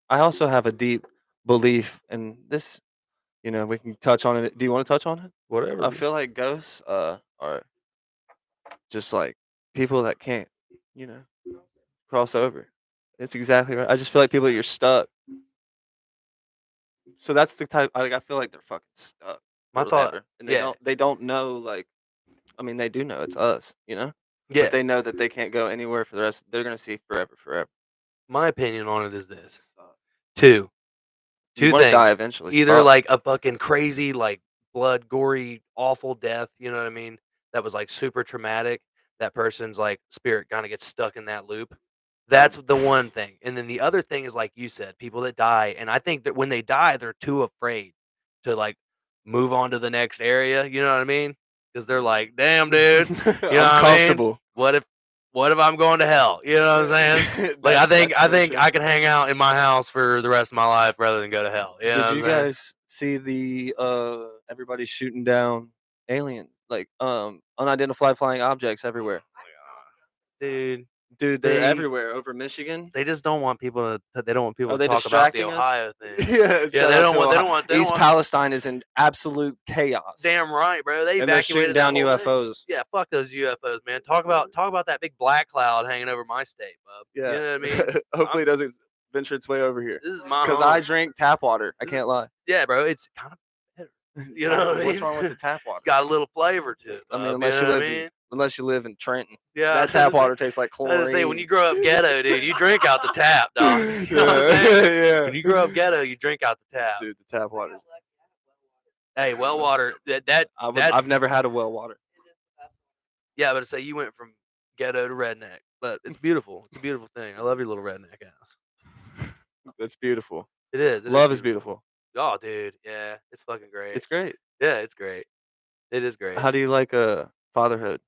I also have a deep belief in this. We can touch on it. Do you want to touch on it? Whatever. I feel like ghosts are just like people that can't, cross over. It's exactly right. I just feel like people you're stuck. So that's the type. I feel like they're fucking stuck. My thought, forever, and yeah. they don't know like. I mean, they do know it's us, Yeah. But they know that they can't go anywhere for the rest. They're gonna see forever. My opinion on it is this: two You want to things. die eventually. Either Fuck. like a fucking crazy, like blood, gory, awful death. You know what I mean? That was like super traumatic. That person's like spirit kind of gets stuck in that loop. That's the one thing. And then the other thing is like you said, people that die, and I think that when they die, they're too afraid to like move on to the next area. You know what I mean? Because they're like, damn, dude. You know what I mean? Comfortable. What if I'm going to hell? You know what I'm saying? Like I think I can hang out in my house for the rest of my life rather than go to hell. You know what Did I'm you saying? guys see the everybody shooting down alien unidentified flying objects everywhere? Dude, Dude, They- they're everywhere over Michigan. they just don't want people to. They don't want people Are to they talk about the distracting us? Ohio thing. Yeah, Yeah, they don't want. They don't want. They don't East want. Palestine is in absolute chaos. Damn right, bro. They and they're evacuated shooting down that whole thing. UFOs. Yeah, fuck those UFOs, man. Talk about that big black cloud hanging over my state, bub. Yeah, You know what I mean? hopefully it doesn't venture its way over here. This is my Because home. I drink tap water. I This can't lie. Yeah, bro. It's kind of better. You know what I mean? What's wrong with the tap water? It's got a little flavor to it. I mean, bub, unless you you know live what I mean? unless you live in Trenton. Yeah, that tap water tastes like I chlorine. was say when you grow up ghetto, dude, you drink out the tap, dog. You know what I'm saying? yeah. When you grow up ghetto, you drink out the tap. Dude, the tap water. Hey, well water. That's I've never had a well water. Yeah, but to say you went from ghetto to redneck, but it's beautiful. It's a beautiful thing. I love your little redneck ass. That's beautiful. It is. Love is beautiful. Oh, dude, yeah, it's fucking great. It's great. Yeah, it's great. It is great. How do you like fatherhood?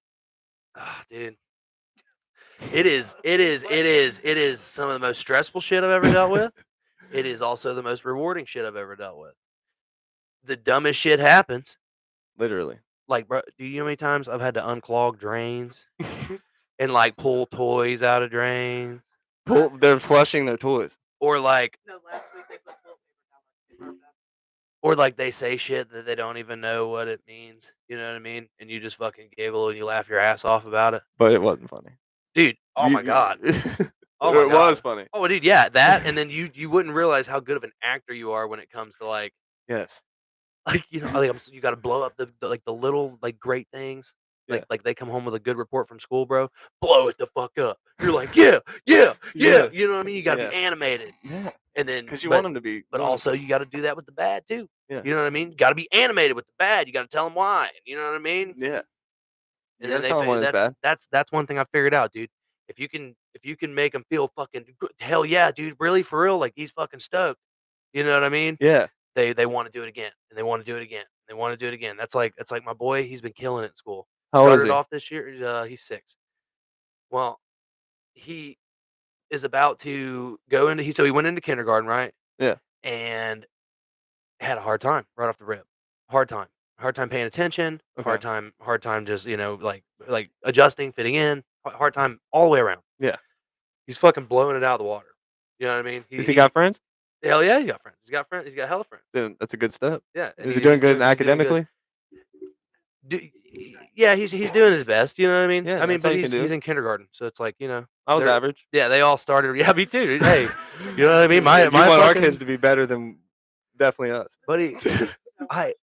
Ah, dude. It is some of the most stressful shit I've ever dealt with. It is also the most rewarding shit I've ever dealt with. The dumbest shit happens. Literally. Like, bro, do you know how many times I've had to unclog drains and like pull toys out of drains? They're flushing their toys. Or like, No, last week they put toilet paper down my or like they say shit that they don't even know what it means. You know what I mean? And you just fucking giggle and you laugh your ass off about it. But it wasn't funny. Dude, oh my God. Oh my It God. was funny. Oh, dude, yeah, that, and then you wouldn't realize how good of an actor you are when it comes to like Yes. you know, like you got to blow up the little like great things. Yeah. Like they come home with a good report from school, bro. Blow it the fuck up. You're like, yeah, yeah, yeah. Yeah. You know what I mean? You got to Yeah. be animated, Yeah. and then Because you want them to be. but also you got to do that with the bad too. Yeah. You know what I mean? You got to be animated with the bad. You got to tell them why. You know what I mean? Yeah. And You then tell them when it's bad. that's one thing I figured out, dude. If you can make them feel fucking hell yeah, dude, really for real, like he's fucking stoked. You know what I mean? Yeah. They want to do it again, and they want to do it again. They want to do it again. That's like my boy. He's been killing it in school. How old is Started he? off this year. He's 6. Well, he is about to go into so he went into kindergarten, right? Yeah. And had a hard time right off the rip. Hard time paying attention. Okay. Hard time just like adjusting, fitting in. Hard time all the way around. Yeah. He's fucking blowing it out of the water. You know what I mean? Does he got friends? Hell yeah, he got friends. He's got friends. He's got hella friends. Then that's a good step. Yeah. Is he doing good academically? Yeah, he's doing his best. You know what I mean? Yeah, I mean, that's all but you can do. he's in kindergarten, so it's like I was they're- average. Yeah, they all started. Yeah, me too. Dude. Hey, you know what I mean? My you want our fucking- kids to be better than definitely us. buddy. It's really I ridiculous.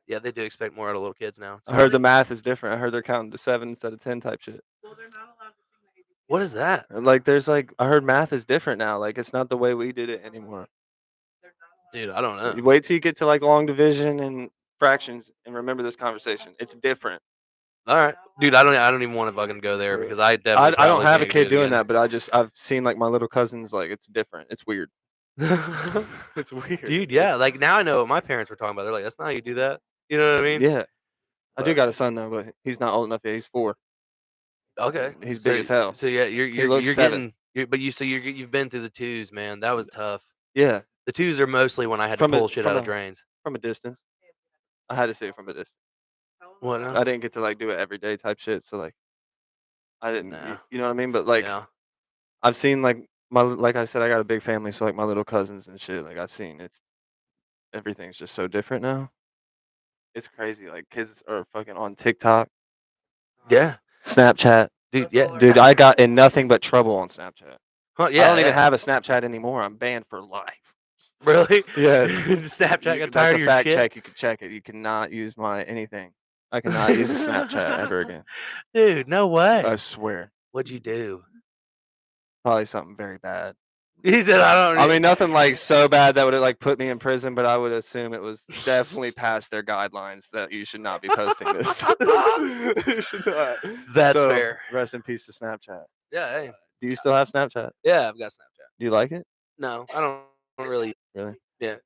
yeah, they do expect more out of little kids now. It's I heard the math is different. I heard they're counting to 7 instead of 10 type shit. Well, they're not allowed to sing the ABC. What is that? And like, there's like, I heard math is different now. Like, it's not the way we did it anymore. They're not allowed Dude, I don't know. You wait till you get to like long division and fractions and remember this conversation. It's different. All right, dude. I don't even want to fucking go there because I definitely. I don't probably have a can't kid do it doing again. that, but I've seen like my little cousins, like it's different. It's weird. It's weird. Dude, yeah. Like now I know what my parents were talking about. They're like, that's not how you do that. You know what I mean? Yeah. I do But- got a son though, but he's not old enough yet. He's 4. Okay. He's big as hell. So yeah, you're looks 7. you've been through the 2s, man. That was tough. Yeah. The 2s are mostly when I had to From a- pull shit from out of a- drains. From a distance. I had to see it from a distance. What? I didn't get to like do it every day type shit. So like, I didn't. Nah. You know what I mean? But like, Yeah. I've seen like like I said, I got a big family, so like my little cousins and shit. Like I've seen everything's just so different now. It's crazy. Like kids are fucking on TikTok, Yeah. Snapchat. Dude, yeah. Dude, I got in nothing but trouble on Snapchat. Huh, yeah. I don't even yeah. have a Snapchat anymore. I'm banned for life. Really? Yes. Snapchat got That's tired a of your fact shit. check. You can check it. You cannot use my anything. I cannot use a Snapchat ever again. Dude, no way. I swear. What'd you do? Probably something very bad. He said, I don't. I mean, nothing like so bad that would have like put me in prison, but I would assume it was definitely past their guidelines that you should not be posting this. You should not. That's So, fair. Rest in peace to Snapchat. Yeah. Hey. Do you still have Snapchat? Yeah, I've got Snapchat. Do you like it? No, I don't really. Really? Yeah.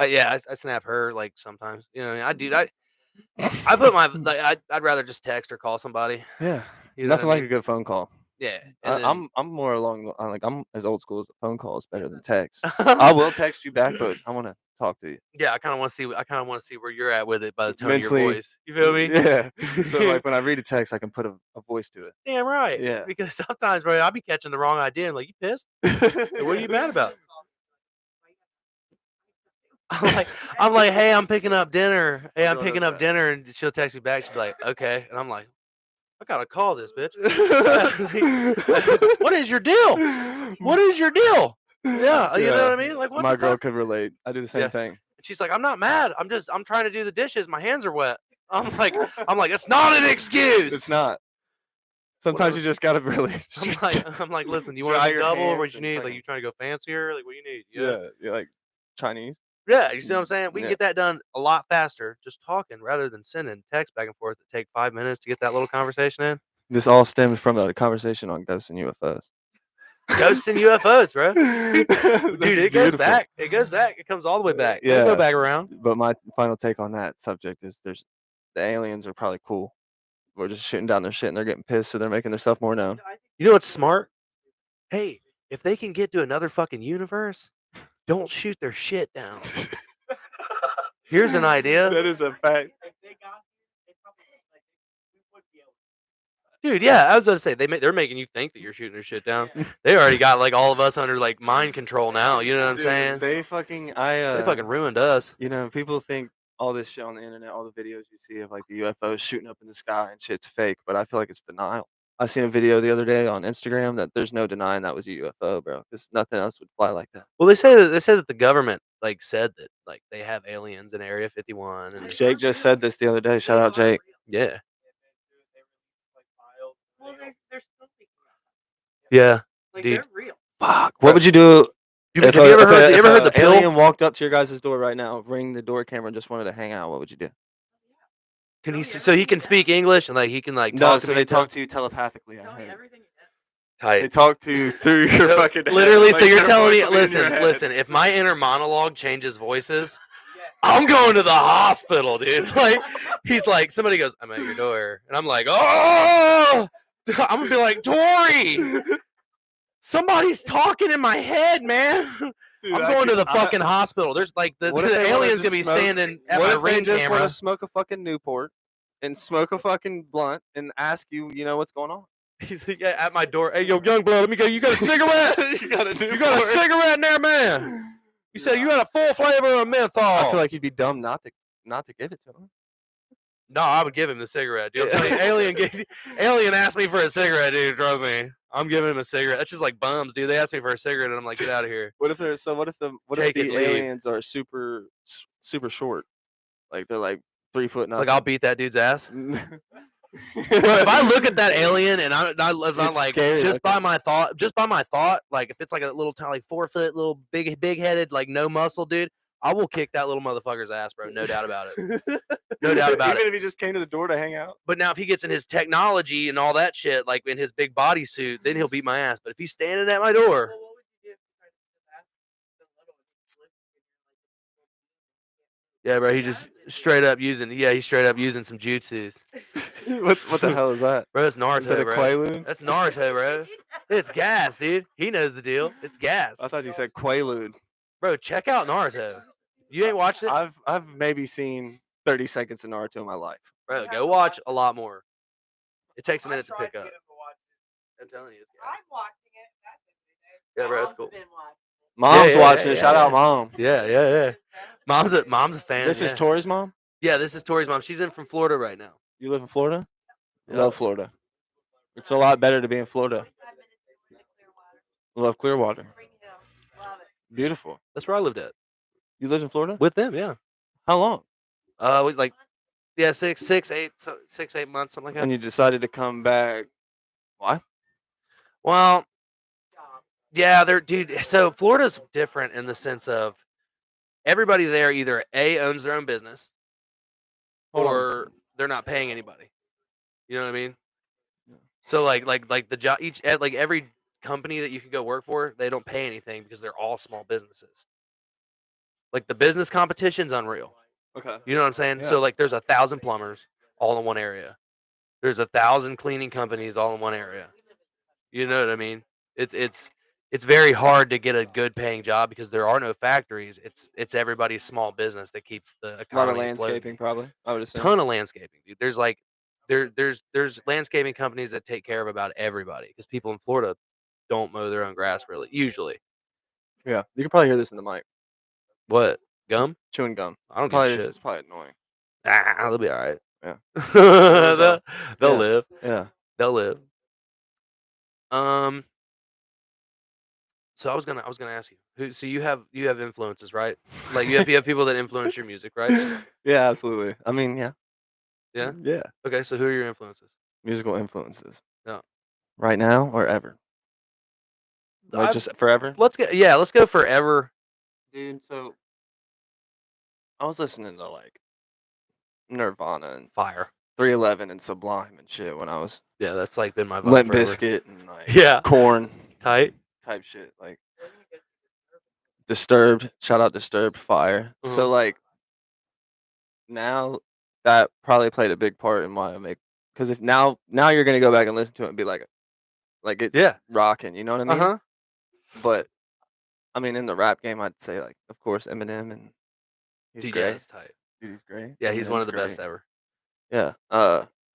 Yeah, I snap her like sometimes. You know what I mean? I put my like I'd rather just text or call somebody. Yeah. You know Nothing what I like mean? a good phone call. Yeah. and I'm more along like I'm as old school as a phone call is better than text. then- I will text you back, but I want to talk to you. Yeah, I kind of want to see where you're at with it by the tone Mentally, of your voice. You feel me? Yeah. So like when I read a text, I can put a voice to it. Damn right. Yeah. Because sometimes, bro, I'll be catching the wrong idea. And like, you pissed? Hey, what are you mad about? I'm like, hey, I'm picking up dinner. Hey, I'm Girl picking does up that. dinner, and she'll text me back. She'll be like, okay, and I'm like, I gotta call this bitch. What is your deal? What is your deal? Yeah, you know what I mean? Like, what My the girl fuck? could relate. I do the same Yeah. thing. And she's like, I'm not mad. I'm trying to do the dishes. My hands are wet. I'm like, it's not an excuse. It's not. Sometimes Whatever. you just gotta really. I'm like, listen, you want Dry to your double or hands what you and need? fucking- Like, you trying to go fancier? Like, what you need? Yeah, you're like Chinese. Yeah, you see what I'm saying? We can Yeah. get that done a lot faster just talking rather than sending text back and forth that take 5 minutes to get that little conversation in. This all stems from a conversation on ghosts and UFOs. Ghosts and UFOs, bro. Dude, That's it goes beautiful. back. It goes back. It comes all the way back. It'll Yeah. go back around. But my final take on that subject is the aliens are probably cool. We're just shooting down their shit and they're getting pissed, so they're making themselves more known. You know what's smart? Hey, if they can get to another fucking universe, don't shoot their shit down. Here's an idea. That is a fact. Dude, yeah, I was gonna say they're making you think that you're shooting their shit down. They already got like all of us under like mind control now. You know what I'm saying? They fucking They fucking ruined us. You know, people think all this shit on the internet, all the videos you see of like the UFOs shooting up in the sky and shit's fake, but I feel like it's denial. I seen a video the other day on Instagram that there's no denying that was a UFO, bro. Because nothing else would fly like that. Well, they said that the government like said that like they have aliens in Area 51 and Jake just said this the other day. Shout out Jake. yeah. Well, they're still thinking about Yeah. it. Like Dude. they're real. Fuck. What would you do Have you ever heard the pill? alien walked up to your guys' door right now, ring the door camera, and just wanted to hang out? What would you do? Can he so he can speak English and like he can like No, talk so to me they and tell- talk to you telepathically. I Tell me heard. everything you know. They tight. talk to you through your So, fucking head, literally, like so you're their telling me, voice will be in your head. listen, if my inner monologue changes voices, I'm going to the hospital, dude. Like, he's like, somebody goes, I'm at your door. And I'm like, oh, I'm going to be like, Tori, somebody's talking in my head, man. Dude, I'm I going to could- the fucking hospital. There's like, the What if they wanna alien's just going to be smoke- standing at What my if they ring just camera. want to smoke a fucking Newport and smoke a fucking blunt and ask you, you know what's going on? He's like, yeah, at my door. Hey, yo, young blood, let me go. You got a cigarette? You got a You got a cigarette in there, man? You said you had a full flavor of menthol. I feel like you'd be dumb not to give it to him. No, I would give him the cigarette, dude. I'm telling you, Alien asked me for a cigarette, dude. Trust me. I'm giving him a cigarette. That's just like bums, dude. They asked me for a cigarette, and I'm like, get out of here. What if Take it, the leave. aliens are super short? Like they're like 3 foot nothing. Like, I'll beat that dude's ass. Bro, if I look at that alien and I'm It's like, scary just by my thought, like if it's like a little tiny, like 4 foot, little big headed, like no muscle, dude, I will kick that little motherfucker's ass, bro. No doubt about it. No doubt about Even it. if he just came to the door to hang out. But now if he gets in his technology and all that shit, like in his big bodysuit, then he'll beat my ass. But if he's standing at my door, Well, what would you do if you tried to get that so little and you slipped and you're like, yeah, bro, he's straight up using some jutsus. What the hell is that? Bro, it's Is that Naruto, a bro. Quaalude? That's Naruto, bro. It's gas, dude. He knows the deal. It's gas. I thought you said Quaalude. Bro, check out Naruto. You ain't watched it? I've maybe seen 30 seconds of Naruto in my life. Bro, go watch a lot more. It takes a minute to tried pick up. get him to watch it. I'm telling you, it's I'm gas. watching it. That's it. Yeah, bro, it's Mom's cool. been watching it. Mom's yeah, watching yeah, it. Shout yeah. out mom. Yeah. Mom's a fan. This is yeah. Tori's mom? Yeah, this is Tori's mom. She's in from Florida right now. You live in Florida? Yeah. Love Florida. It's a lot better to be in Florida. 5 minutes to Clearwater. Love Clearwater. Spring Hill. Love it. Beautiful. That's where I lived at. You lived in Florida? With them, yeah. How long? We like, yeah, 6, 8 months, something like that. And you decided to come back. Why? Well, Job. yeah, dude. So Florida's different in the sense of everybody there either A, owns their own business, Hold on. or they're not paying anybody. You know what I mean? So like the job, every company that you can go work for, they don't pay anything because they're all small businesses. Like the business competition's unreal. Okay. You know what I'm saying? Yeah. So like there's 1,000 plumbers all in one area. There's 1,000 cleaning companies all in one area. You know what I mean? It's very hard to get a good paying job because there are no factories. It's everybody's small business that keeps the A lot of economy landscaping, floating. probably. I would assume. Ton of landscaping, dude. There's like there's landscaping companies that take care of about everybody because people in Florida don't mow their own grass really usually. Yeah. You can probably hear this in the mic. What, gum? Chewing gum. I don't Probably give a shit. it's probably annoying. They'll be all right. Yeah. they'll Yeah. live. Yeah. They'll live. So I was gonna ask you. So you have influences, right? Like you have people that influence your music, right? Yeah, absolutely. I mean, yeah. Yeah? Yeah. Okay, so who are your influences? Musical influences. Yeah. Right now or ever? Like I've- just forever? Let's go forever. Dude, so I was listening to like Nirvana and Fire. 311 and Sublime and shit when I was Yeah, that's like been my vibe Limp forever. Bizkit and like Yeah. Corn Tight. type shit. Like Disturbed. Shout out Disturbed. Fire. So like now that probably played a big part in why I make. Because if now you're gonna go back and listen to it and be like it's Yeah. rocking. You know what I mean? Uh-huh. But I mean, in the rap game, I'd say like of course Eminem, and he's Dude, great. yeah, that's tight. Dude, he's great. Yeah, he's one of Eminem's the best great. ever. Yeah.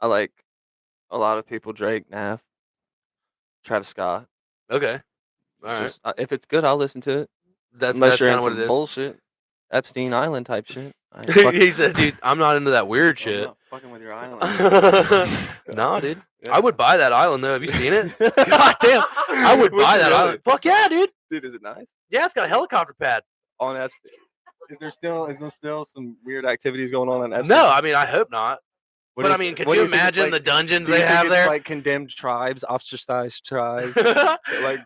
I like a lot of people. Drake, Nav, Travis Scott. Okay. All right. Just if it's good, I'll listen to it. That's Unless you're in kind of what some it is. bullshit, Epstein Island type shit. I ain't He said, "Dude, I'm not into that weird I'm shit." not fucking with your island. Nah, dude. Yeah. I would buy that island though. Have you seen it? God damn. I would buy that island. Fuck yeah, dude. Dude, is it nice? Yeah, it's got a helicopter pad. On Epstein. Is there still some weird activities going on Epstein? No, I mean I hope not. What But do I mean, could what you do think it's imagine like- the dungeons do you they think have it's there? like condemned tribes, ostracized tribes, like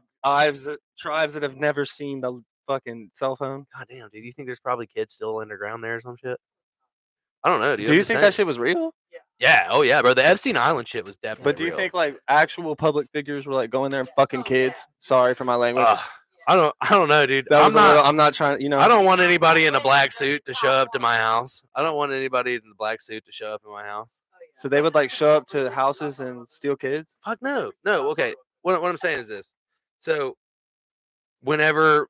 tribes that have never seen the fucking cell phone? God damn, dude. You think there's probably kids still underground there or some shit? I don't know, dude. Do I'm you just think saying. that shit was real? Yeah. Oh yeah, bro. The Epstein Island shit was definitely. But do you real. think like actual public figures were like going there and fucking kids? Sorry for my language. I don't know, dude. I'm not trying. You know. I don't want anybody in a black suit to show up to my house. I don't want anybody in the black suit to show up in my house. So they would like show up to houses and steal kids? Fuck no. No, okay. What I'm saying is this. So whenever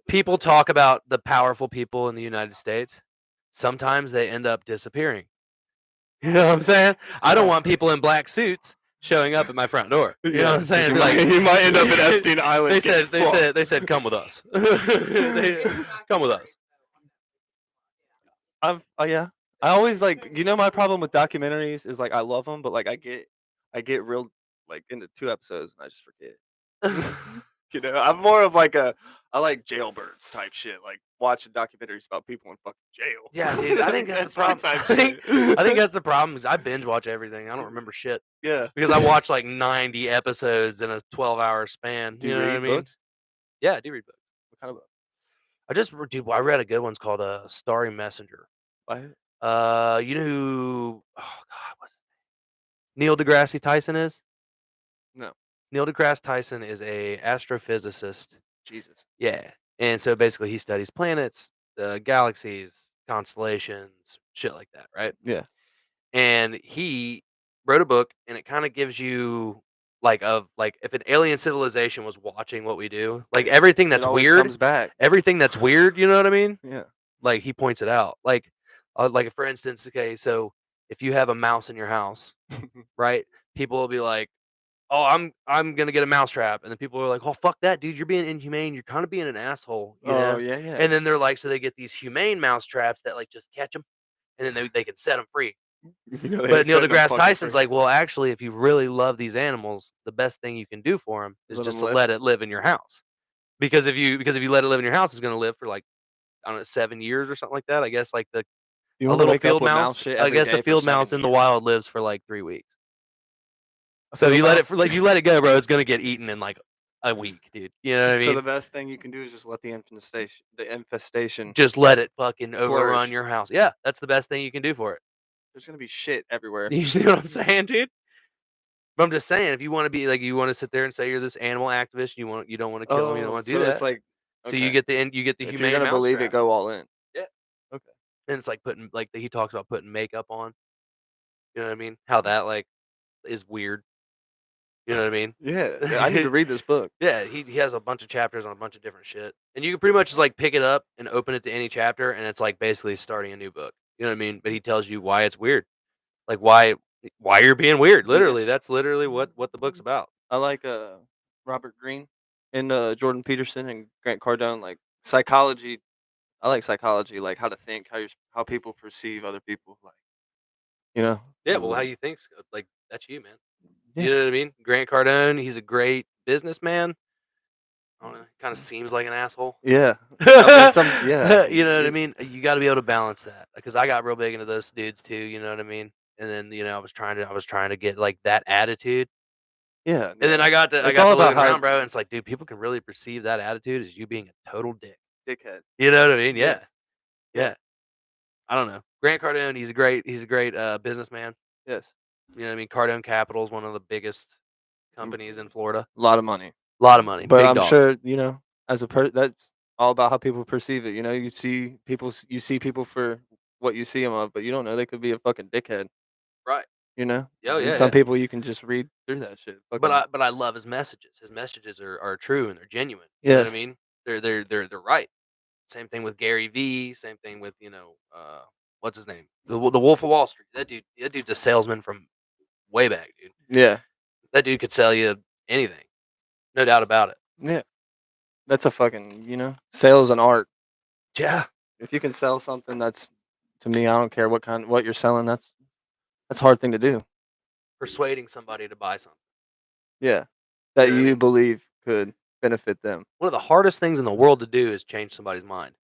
people talk about the powerful people in the United States, sometimes they end up disappearing. You know what I'm saying? I don't want people in black suits showing up at my front door. You know what I'm saying? You Be like, might- you might end up at Epstein Island. They said come with us. Come with us. Yeah. I always like, my problem with documentaries is like I love them, but like I get real like into 2 episodes and I just forget. I'm more of like I like jailbirds type shit, like watching documentaries about people in fucking jail. Yeah, dude. I think that's the my problem. type I think shit. that's the problem. Is I binge watch everything. I don't remember shit Yeah. because I watch like 90 episodes in a 12-hour span. Do you know read what I mean? books? Yeah, I do read books. What kind of book? I read a good one. It's called Starry Messenger. You know who? Oh God, what's his name? Neil deGrasse Tyson is? No. Neil deGrasse Tyson is a astrophysicist. Jesus. Yeah, and so basically he studies planets, galaxies, constellations, shit like that, right? Yeah. And he wrote a book, and it kind of gives you like if an alien civilization was watching what we do, like everything that's it always weird, comes back. everything that's weird. You know what I mean? Yeah. Like he points it out. Like for instance, okay, so if you have a mouse in your house, right? People will be like, "Oh, I'm gonna get a mousetrap," and then people are like, "Oh, fuck that, dude! You're being inhumane. You're kind of being an asshole." You know? Oh, yeah, yeah. And then they're like, so they get these humane mousetraps that like just catch them, and then they can set them free. But Neil deGrasse Tyson's like, well, actually, if you really love these animals, the best thing you can do for them is Let just 'em to live. let it live in your house. Because if you let it live in your house, it's going to live for like, I don't know, 7 years or something like that. I guess like a little field mouse. I guess a field mouse in the wild lives for like 3 weeks. So you let it go, bro. It's going to get eaten in like a week, dude. You know what I mean? So the best thing you can do is just let the infestation. Just let it fucking overrun flourish. your house. Yeah, that's the best thing you can do for it. There's gonna be shit everywhere. You see what I'm saying, dude? But I'm just saying, if you want to be like, you want to sit there and say you're this animal activist, you don't want to kill them, you don't want to do so that. it's like, So you get the if humane. you're gonna believe it, mousetrap. go all in. Yeah. Okay. And it's like putting he talks about putting makeup on. You know what I mean? How that like is weird. You know what I mean? Yeah, I need to read this book. Yeah, he has a bunch of chapters on a bunch of different shit, and you can pretty much just like pick it up and open it to any chapter, and it's like basically starting a new book. You know what I mean? But he tells you why it's weird, like why you're being weird. Literally, that's literally what the book's about. I like Robert Greene and Jordan Peterson and Grant Cardone. Like psychology, I like psychology, like how to think, how people perceive other people, like Yeah, well, how you think? Like that's you, man. Yeah. You know what I mean? Grant Cardone, he's a great businessman. I don't know, kind of seems like an asshole. Yeah. Yeah. You know what I mean? You got to be able to balance that because I got real big into those dudes too. You know what I mean? And then I was trying to get like that attitude. Yeah. And then I got to It's all look about how- around, bro. And it's like, dude, people can really perceive that attitude as you being a total dick. Dickhead. You know what I mean? Yeah. Yeah. I don't know. Grant Cardone, he's a great businessman. Yes. You know what I mean? Cardone Capital is one of the biggest companies in Florida. A lot of money. A lot of money. But big I'm dog. sure, as a that's all about how people perceive it. You see people for what you see them of, but you don't know they could be a fucking dickhead. Right. You know? Oh, And yeah, some yeah. people you can just read through that shit. But I love his messages. His messages are true and they're genuine. You know what I Yes. mean? They're right. Same thing with Gary V. Same thing with what's his name? The Wolf of Wall Street. That dude's a salesman from way back, dude. Yeah. That dude could sell you anything, no doubt about it. Yeah. That's a fucking sales and art. Yeah. If you can sell something, that's to me. I don't care what you're selling. That's a hard thing to do. Persuading somebody to buy something. Yeah. That You know what I you mean? believe could benefit them. One of the hardest things in the world to do is change somebody's mind.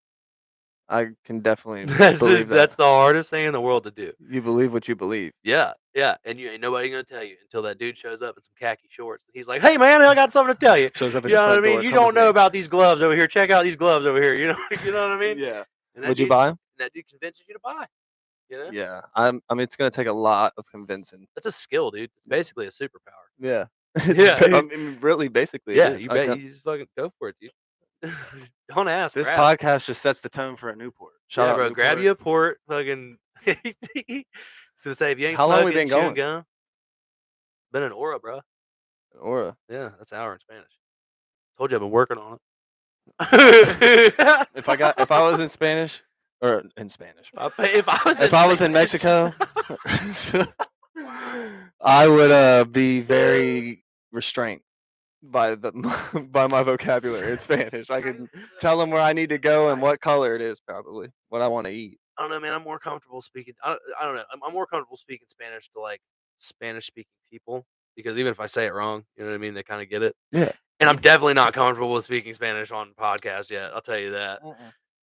I can definitely That's believe that. that's the hardest thing in the world to do. You believe what you believe. Yeah, yeah, and you ain't nobody gonna tell you until that dude shows up in some khaki shorts. And he's like, "Hey, man, I got something to tell you." Shows up at You your know what I front mean? door. You "Come with don't know me." about these gloves over here. Check out these gloves over here. You know what I mean? Yeah. And that Would you dude- buy them? That dude convinces you to buy. You know? Yeah. I mean, it's gonna take a lot of convincing. That's a skill, dude. It's basically a superpower. Yeah. Yeah. I mean, really, basically, Yeah, it is. you just fucking go for it, dude. Don't ask. This grab. podcast just sets the tone for a Newport. Shout Yeah, out bro. Newport. Grab you a port. Fucking. So say if you ain't How long we smoking, been chewing going? gum. Been an aura, bro. Aura. Yeah, that's an hour in Spanish. Told you I've been working on it. If I was in Spanish or in Spanish, If I was in Mexico, I would be very restrained by by my vocabulary in Spanish. I can tell them where I need to go and what color it is, probably what I want to eat. I don't know, man. I'm more comfortable speaking. I don't know. I'm more comfortable speaking Spanish to like Spanish speaking people because even if I say it wrong, you know what I mean. They kind of get it. Yeah. And I'm definitely not comfortable with speaking Spanish on podcast yet. I'll tell you that.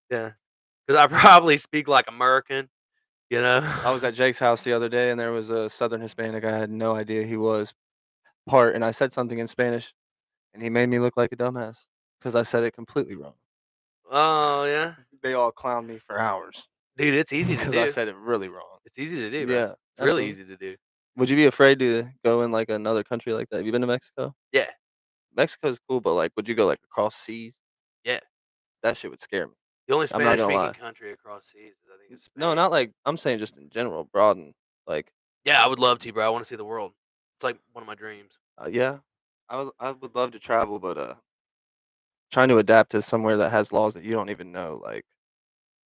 Yeah, because I probably speak like American. You know. I was at Jake's house the other day, and there was a Southern Hispanic. I had no idea he was part, and I said something in Spanish, and he made me look like a dumbass because I said it completely wrong. Oh yeah, They all clowned me for hours dude. It's easy to because do. I said it really wrong. It's easy to do, Yeah, man. It's really absolutely. easy to do. Would you be afraid to go in like another country like that? Have you been to Mexico? Yeah, Mexico's cool, but like, would you go like across seas? yeah. That shit would scare me. The only I'm not Spanish gonna lie. speaking country across seas, I think, is Spain. No, not like I'm saying just in general, broaden. Like, Yeah, I would love to, bro. I want to see the world. It's like one of my dreams. yeah, I would love to travel, but trying to adapt to somewhere that has laws that you don't even know. Like,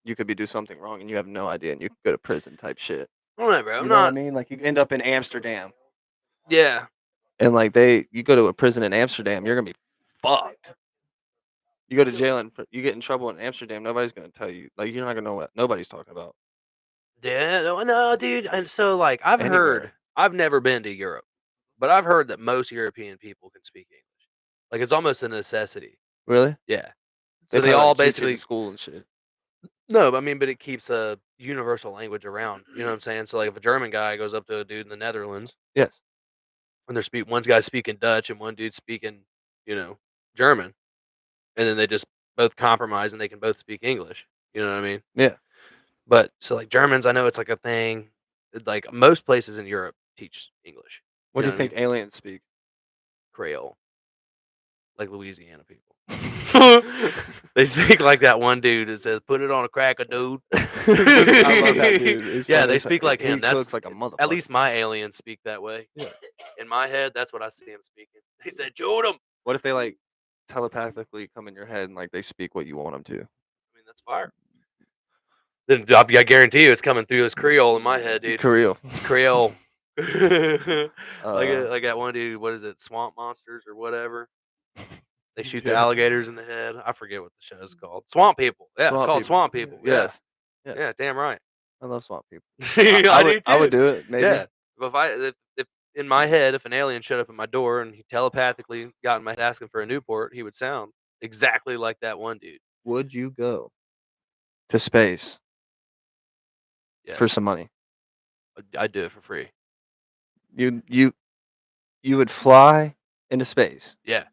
you could do something wrong and you have no idea, and you could go to prison type shit. I don't know, bro. I'm You know what I not. mean? Like, you end up in Amsterdam, Yeah, and like you go to a prison in Amsterdam, you're gonna be fucked. You go to jail and you get in trouble in Amsterdam, nobody's gonna tell you. Like, you're not gonna know what nobody's talking about. yeah. No, dude. And so, like, I've heard. Anywhere. I've never been to Europe, but I've heard that most European people can speak English. Like, it's almost a necessity. Really? Yeah. They So they probably, all like, teach it in basically school and shit. no. I mean, but it keeps a universal language around. You know what I'm saying? So, like, if a German guy goes up to a dude in the Netherlands, Yes. and one guy's speaking Dutch and one dude's speaking, German, and then they just both compromise and they can both speak English. You know what I mean? Yeah. But so like Germans, I know it's like a thing. Like most places in Europe teach English. What do know you what I think aliens speak? Creole, like Louisiana people. They speak like that one dude that says, "Put it on a cracker, dude." I love that dude. He's Yeah, funny they as speak hell. like him. He That's looks like a motherfucker. at least my aliens speak that way. Yeah. In my head, that's what I see him speaking. He said, "Shoot him." What if they like telepathically come in your head and like they speak what you want them to? I mean, that's fire. Then I guarantee you, it's coming through this Creole in my head, dude. Creole. Creole. Like that one dude, what is it, Swamp Monsters or whatever? They shoot the alligators in the head. I forget what the show is called. Swamp People. Yeah, it's called Swamp People. Yes. Yeah. Yeah, damn right. I love swamp people. I do too. I would do it. Maybe. Yeah. But if in my head, if an alien showed up at my door and he telepathically got in my head asking for a Newport, he would sound exactly like that one dude. Would you go to space Yes. for some money? I'd do it for free. You would fly into space. Yeah.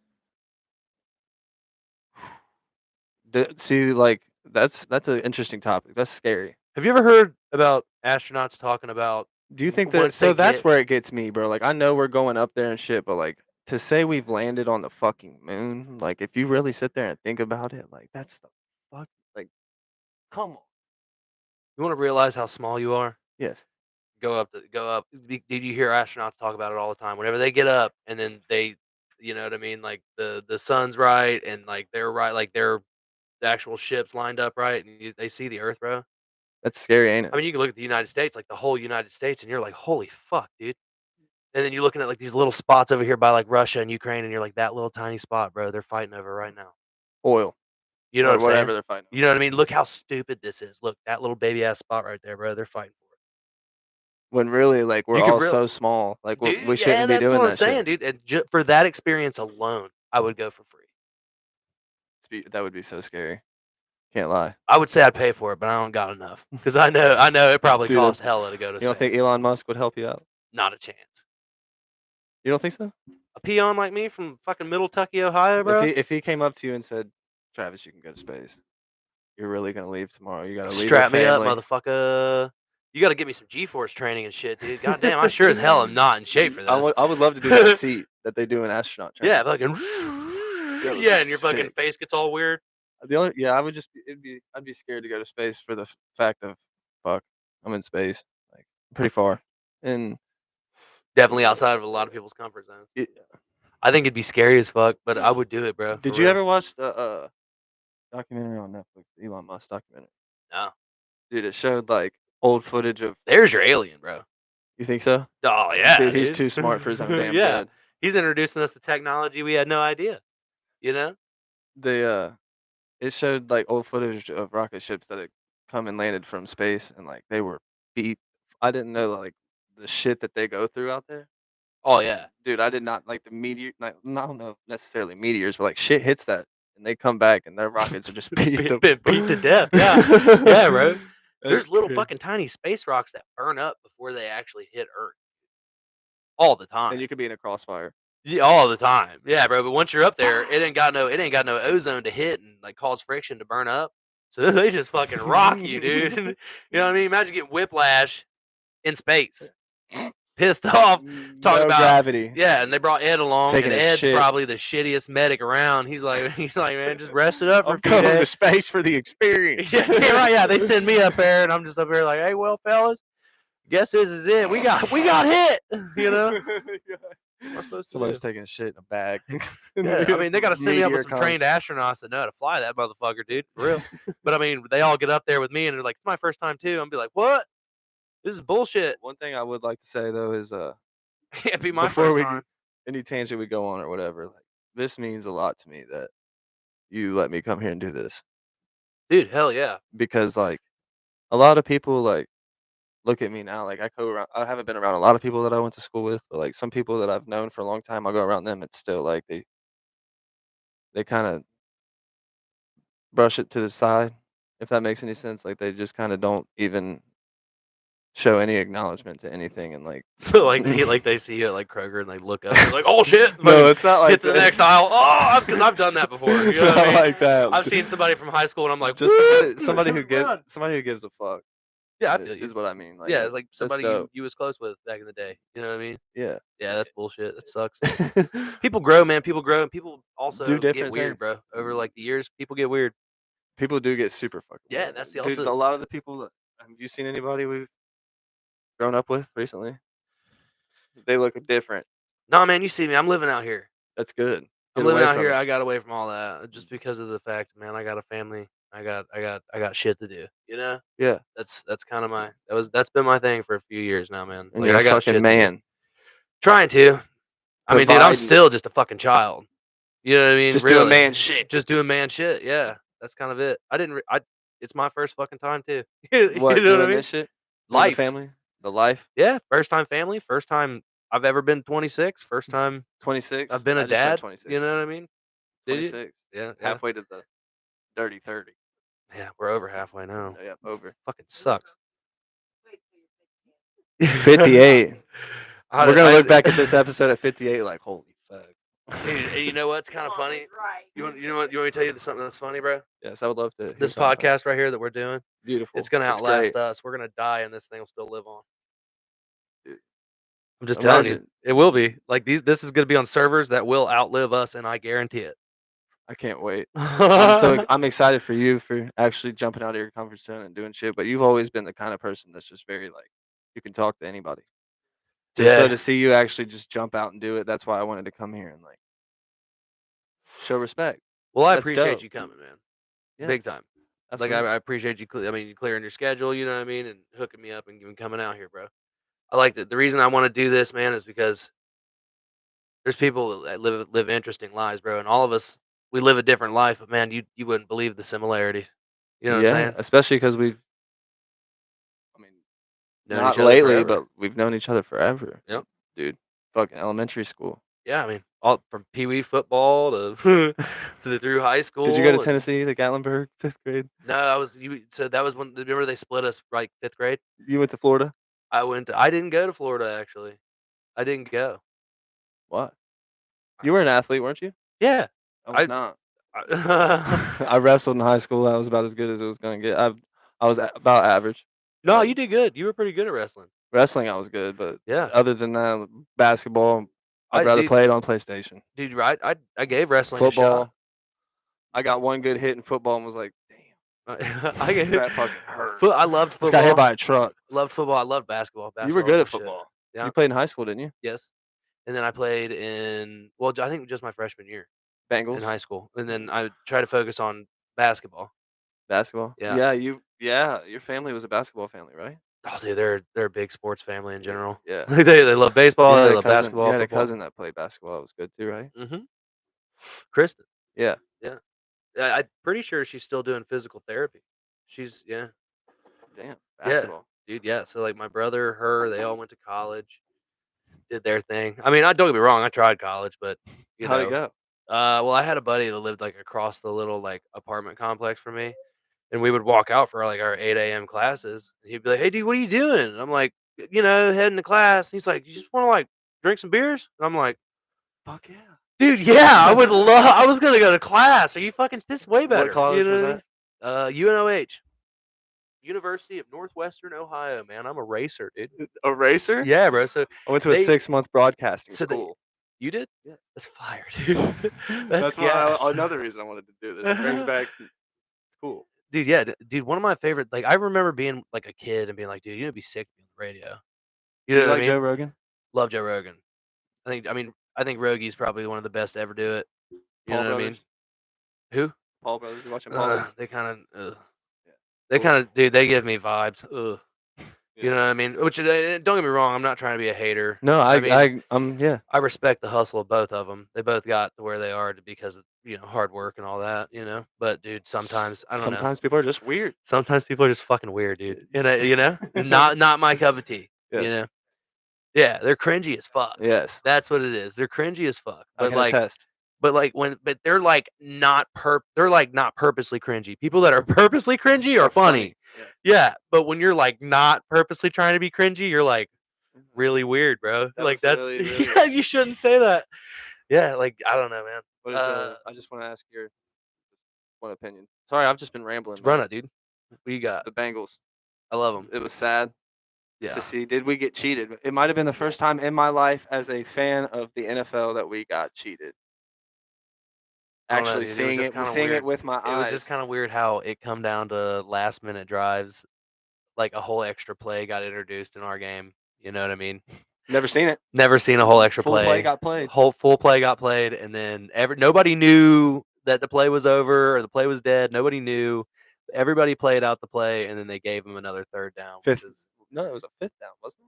See, like that's an interesting topic. That's scary. Have you ever heard about astronauts talking about Do you think that? once So they that's get where it gets me, bro. Like I know we're going up there and shit, but like to say we've landed on the fucking moon, like if you really sit there and think about it, like that's the fuck. Like, come on. you want to realize how small you are? Yes. Go up. Did you hear astronauts talk about it all the time? Whenever they get up and then they, you know what I mean? Like the sun's right and like they're right, like the actual ships lined up right, and they see the Earth, bro. That's scary, ain't it? I mean, you can look at the United States, like the whole United States, and you're like, holy fuck, dude. And then you're looking at like these little spots over here by like Russia and Ukraine, and you're like, that little tiny spot, bro, they're fighting over right now. Oil. You know what I'm whatever saying? they're fighting. You know what I mean? Look how stupid this is. Look, that little baby ass spot right there, bro. They're fighting for it. When really, like we're You could all real- so small, like we Dude, shouldn't yeah, be that's doing what I'm that saying, shit. dude. And for that experience alone, I would go for free. That would be so scary. Can't lie. I would say I'd pay for it, but I don't got enough because I know it probably Dude, costs hella to go to You space. don't think Elon Musk would help you out? Not a chance. You don't think so? A peon like me from fucking Middle Tucky, Ohio, bro. If he came up to you and said, "Travis, you can go to space. You're really gonna leave tomorrow. You gotta leave Strap your me up, family." motherfucker. You got to get me some G-force training and shit, dude. God damn, I sure as hell am not in shape for this. I would love to do that seat that they do in astronaut training. Yeah, fucking. would Yeah, be and your fucking sick. face gets all weird. I would just I'd be scared to go to space for the fact of fuck, I'm in space, like pretty far, and Definitely outside of a lot of people's comfort zones. I think it'd be scary as fuck, but I would do it, bro. Did you ever watch the documentary on Netflix, the Elon Musk documentary? No. Dude, it showed like old footage of. There's your alien, bro. You think so? Oh yeah, Dude, he's too smart for his own damn good. He's introducing us to technology we had no idea. You know? It showed like old footage of rocket ships that had come and landed from space, and like they were beat. I didn't know like the shit that they go through out there. Oh yeah, dude, I did not like the meteor. Like, I don't know necessarily meteors, but like shit hits that, and they come back, and their rockets are just beat to death. Yeah, yeah, bro. There's little crazy. fucking tiny space rocks that burn up before they actually hit Earth. All the time. And you could be in a crossfire. Yeah, all the time. Yeah, bro. But once you're up there, it ain't got no ozone to hit and like cause friction to burn up. So they just fucking rock you, dude. You know what I mean? Imagine getting whiplash in space. Pissed off, talking about gravity. Yeah, and they brought Ed along, Taking and a Ed's shit. probably the shittiest medic around. He's like, man, just rest it up for I'm a few going to days. space for the experience. Yeah, right. Yeah, they send me up there, and I'm just up here like, hey, well, fellas, guess this is it. We got hit. You know. What am I supposed to Somebody's do? taking a shit in a bag. Yeah, I mean, they got to send me up with some Meteor trained astronauts that know how to fly that motherfucker, dude, for real. But I mean, they all get up there with me, and they're like, "It's my first time too." I'm be like, "What? This is bullshit." One thing I would like to say though is Can't be my before first we time. any tangent we go on or whatever, like this means a lot to me that you let me come here and do this. Dude, hell yeah. Because like a lot of people like look at me now, like I haven't been around a lot of people that I went to school with, but like some people that I've known for a long time, I go around them, it's still like they kind of brush it to the side, if that makes any sense. Like they just kind of don't even show any acknowledgement to anything, and like So like they see you at like Kroger and they look up and they're like, "Oh shit!" No, it's not like hit the that. next aisle. Oh, because I've done that before. You know what I Not mean? like that. I've seen somebody from high school and I'm like, just "Whoop." somebody who Run. gives a fuck. Yeah, I feel you. Is what I mean. Like, Yeah, it's like that's somebody dope. you was close with back in the day. You know what I mean? Yeah. Yeah, that's bullshit. That sucks. People grow, man. People grow, and people also Do get different weird, things. bro. Over like the years, people get weird. People do get super fucking Yeah, weird. that's the Dude, also- a lot of the people that have you seen anybody we've grown up with recently? They look different. Nah, man, you see me. I'm living out here. That's good. I'm Get living away out from here. it. I got away from all that just because of the fact, man. I got a family. I got shit to do. You know. Yeah. That's kind of that's been my thing for a few years now, man. And Like, you're I a got fucking shit to do. man. Trying to. I mean, dude, I'm Providing. still just a fucking child. You know what I mean? Just Really. doing man shit. Just doing man shit. Yeah, that's kind of it. It's my first fucking time too. You What know doing what I mean? this shit? Life. The family. The life. Yeah, first time family. First time I've ever been 26. First time 26. I've been I a just turned dad. 26. You know what I mean? Did you? 26. Yeah. Halfway to the dirty 30. Yeah, we're over halfway now. Yeah, over. Fucking sucks. 58. We're gonna look back at this episode at 58 like, holy fuck. Dude, and you know what's kind of funny? Right. You want me to tell you something that's funny, bro? Yes, I would love to. hear This something funny. podcast right here that we're doing, Beautiful. it's gonna It's outlast great. us. We're gonna die, and this thing will still live on. Dude. I'm just telling you, Imagine. it will be. Like this is gonna be on servers that will outlive us, and I guarantee it. I can't wait. I'm I'm excited for you for actually jumping out of your comfort zone and doing shit. But you've always been the kind of person that's just very like you can talk to anybody. Just so Yeah. to see you actually just jump out and do it, that's why I wanted to come here and like show respect. Well, I That's appreciate dope. you coming, man. Yes, Big time. Like absolutely. I appreciate you. You clearing your schedule. You know what I mean, and hooking me up and coming out here, bro. I like it. The reason I want to do this, man, is because there's people that live interesting lives, bro, and all of us we live a different life. But man, you wouldn't believe the similarities. You know what I'm saying? Especially because I mean, Known not each other lately, forever. but we've known each other forever. Yep. Dude, fucking elementary school. Yeah, I mean, all from Pee Wee football to through high school. Did you go to and- Tennessee, the Gatlinburg, 5th grade? No, I was you. So that was when. Remember they split us like 5th grade. You went to Florida? I didn't go to Florida actually. I didn't go. What? You were an athlete, weren't you? Yeah. I was I- not. no, I wrestled in high school. I was about as good as it was gonna get. I was about average. you did good. You were pretty good at wrestling. Wrestling, I was good, but Yeah. other than that, basketball, I'd rather dude, play it on PlayStation. Dude, right? I gave wrestling a Football, shot. I got one good hit in football and was like, damn, I gave that fucking hurt. I loved Just football. got hit by a truck. Loved football. I loved basketball. You were Basketball good was at my shit. football. Yeah. You played in high school, didn't you? Yes. And then I played in I think just my freshman year Bengals. in high school. And then I tried to focus on basketball. Basketball. Yeah. Your family was a basketball family, right? Oh, dude, they're a big sports family in general. Yeah. they love baseball. You had They a love cousin- basketball. You had football. a cousin that played basketball. It was good too, right? Mm-hmm. Kristen. Yeah. I'm pretty sure she's still doing physical therapy. She's Damn. Basketball. dude. Yeah. So like my brother, her, they all went to college, did their thing. I mean, I don't get me wrong. I tried college, but How'd it go? well, I had a buddy that lived like across the little like apartment complex from me, and we would walk out for like our 8 a.m. classes. And he'd be like, "Hey, dude, what are you doing?" And I'm like, heading to class. And he's like, "You just want to like drink some beers?" And I'm like, Fuck yeah. "Dude, yeah, I would love. I was gonna go to class. Are you fucking? This is way better." What college you know was what I mean? UNOH, University of Northwestern Ohio. Man, I'm a racer, dude. A racer? Yeah, bro. So I went to a They- 6-month broadcasting so they- school. you did? Yeah. That's fire, dude. That's why gas. another reason I wanted to do this. It brings back cool. Dude, yeah, dude. One of my favorite. Like, I remember being like a kid and being like, "Dude, you'd be sick being on the radio." You know You what like I mean? Joe Rogan? Love Joe Rogan. I think Rogie's probably one of the best to ever do it. You Paul know what I mean? Brothers? Who? Paul Brothers. You watching Paul Brothers? They kind of. Yeah. They Cool. kind of, dude. They give me vibes. Ugh. Yeah. You know what I mean? Which don't get me wrong. I'm not trying to be a hater. No, mean, yeah. I respect the hustle of both of them. They both got to where they are because of hard work and all that. But dude, sometimes I don't know. Sometimes people are just weird. Sometimes people are just fucking weird, dude. Not my cup of tea. Yes. Yeah, they're cringy as fuck. Yes. That's what it is. They're cringy as fuck. I But can like, attest. but they're like not purposely cringy. People that are purposely cringy are funny. Yes. Yeah, but when you're like not purposely trying to be cringy, you're like really weird, bro. That Like was that's really, really yeah, you shouldn't say that. Yeah, like I don't know, man. But I just want to ask your one opinion. Sorry, I've just been rambling. Run man. it, dude. What you got? The Bengals. I love them. It was sad Yeah. to see. Did we get cheated? It might have been the first time in my life as a fan of the NFL that we got cheated. I don't know, Actually dude. It was seeing just it, kinda seeing weird. it with my It eyes. was just kind of weird how it come down to last minute drives, like a whole extra play got introduced in our game. You know what I mean? Never seen it. Never seen a whole extra Full play got played. Whole full play got played, and then nobody knew that the play was over or the play was dead. Nobody knew. Everybody played out the play, and then they gave them another third down. Fifth. No, it was a 5th down, wasn't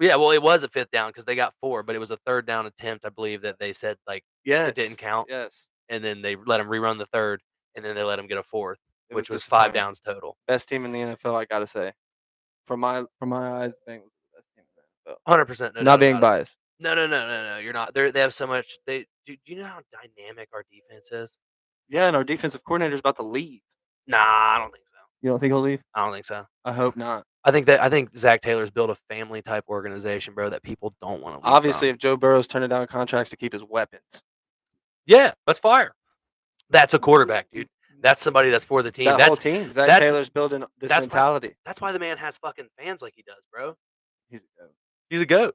it? Yeah, well, it was a 5th down because they got 4, but it was a 3rd down attempt, I believe, that they said like Yes. it didn't count, Yes. and then they let them rerun the 3rd, and then they let them get a 4th, It which was disappointing. 5 downs total. Best team in the NFL, I gotta say. From my eyes, Bengals are the best team in the NFL. 100%. Not being biased. No. You're not. They have so much. Do you know how dynamic our defense is? Yeah, and our defensive coordinator's about to leave. Nah, I don't think so. You don't think he'll leave? I don't think so. I hope not. I think Zach Taylor's built a family type organization, bro, that people don't want to leave. Obviously, from. if Joe Burrow's turning down contracts to keep his weapons. Yeah, that's fire. That's a quarterback, dude. That's somebody that's for the team. That That's whole team. Zach that's- Taylor's building this that's why- mentality. that's why the man has fucking fans like he does, bro. He's a goat. He's a goat.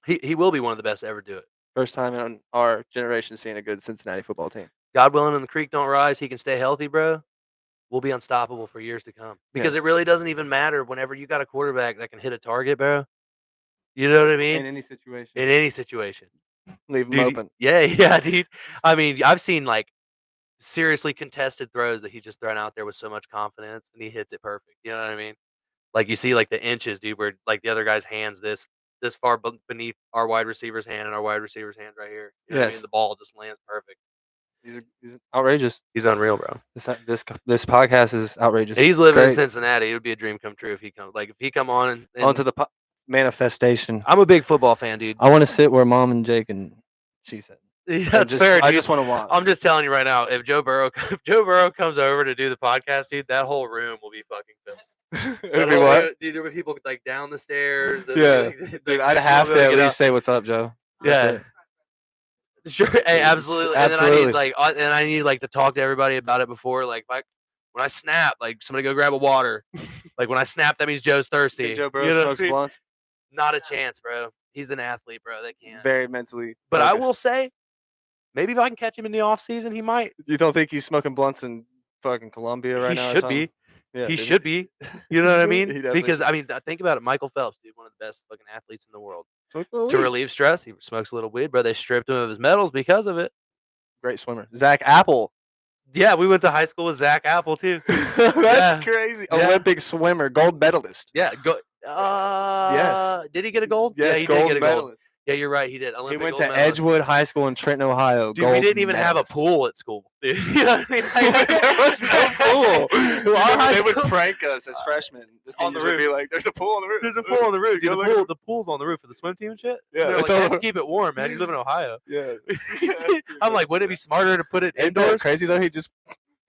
He will be one of the best to ever do it. First time in our generation seeing a good Cincinnati football team. God willing, and the creek don't rise, he can stay healthy, bro. We'll be unstoppable for years to come. Because Yes. it really doesn't even matter whenever you got a quarterback that can hit a target, bro. You know what I mean? In any situation. In any situation. Leave them Dude, open. yeah, dude. I mean, I've seen like seriously contested throws that he's just thrown out there with so much confidence and he hits it perfect. You know what I mean? Like you see like the inches, dude, where like the other guy's hands this far beneath our wide receiver's hand and our wide receiver's hand right here. You know what I mean? Yes. The ball just lands perfect. He's outrageous. He's unreal, bro. This podcast is outrageous. He's living in Great. Cincinnati. It would be a dream come true if he comes. Like if he come on and Onto the manifestation. I'm a big football fan, dude. I want to sit where Mom and Jake and she said. That's fair, dude. I just want to watch. I'm just telling you right now, if Joe Burrow comes over to do the podcast, dude, that whole room will be fucking filled. It'd be what? Dude, there were people like down the stairs. Yeah. Dude, I'd have to at least say what's up, Joe. Yeah. Sure. Hey, absolutely. And then Absolutely. I need like to talk to everybody about it before. Like, when I snap, like somebody go grab a water. Like when I snap, that means Joe's thirsty. Think Joe Burrow You know what I smokes mean? blunts? Not a chance, bro. He's an athlete, bro. That can't. Very mentally. But I focused. will say, maybe if I can catch him in the off season, he might. You don't think he's smoking blunts in fucking Colombia right He now? or should something? be. Yeah, He dude. should be. You know what I mean? He definitely Because should. I mean, think about it. Michael Phelps, dude, one of the best fucking athletes in the world. Smoke a little To weed. relieve stress, he smokes a little weed, bro. They stripped him of his medals because of it. Great swimmer. Zach Apple. Yeah, we went to high school with Zach Apple too. That's Yeah. crazy. Yeah. Olympic swimmer, gold medalist. Yeah, go. Yes. Did he get a gold? Yes, yeah, he gold did get a gold. medalist. Yeah, you're right. He did. He Olympic went gold to medalist. Edgewood High School in Trenton, Ohio. Dude, we didn't even have a medalist. pool at school. Dude. You know what I mean? There was no pool. Our high They would school- prank us as freshmen. The On the seniors would be roof. like, "There's a pool on the roof. There's a pool on the roof. Go Dude, look the pool's on the roof for the swim team and shit. Yeah, They're it's like, all- "Have to keep it warm, man. You live in Ohio." Yeah. I'm like, wouldn't it be smarter to put it Ain't that indoors? crazy though? He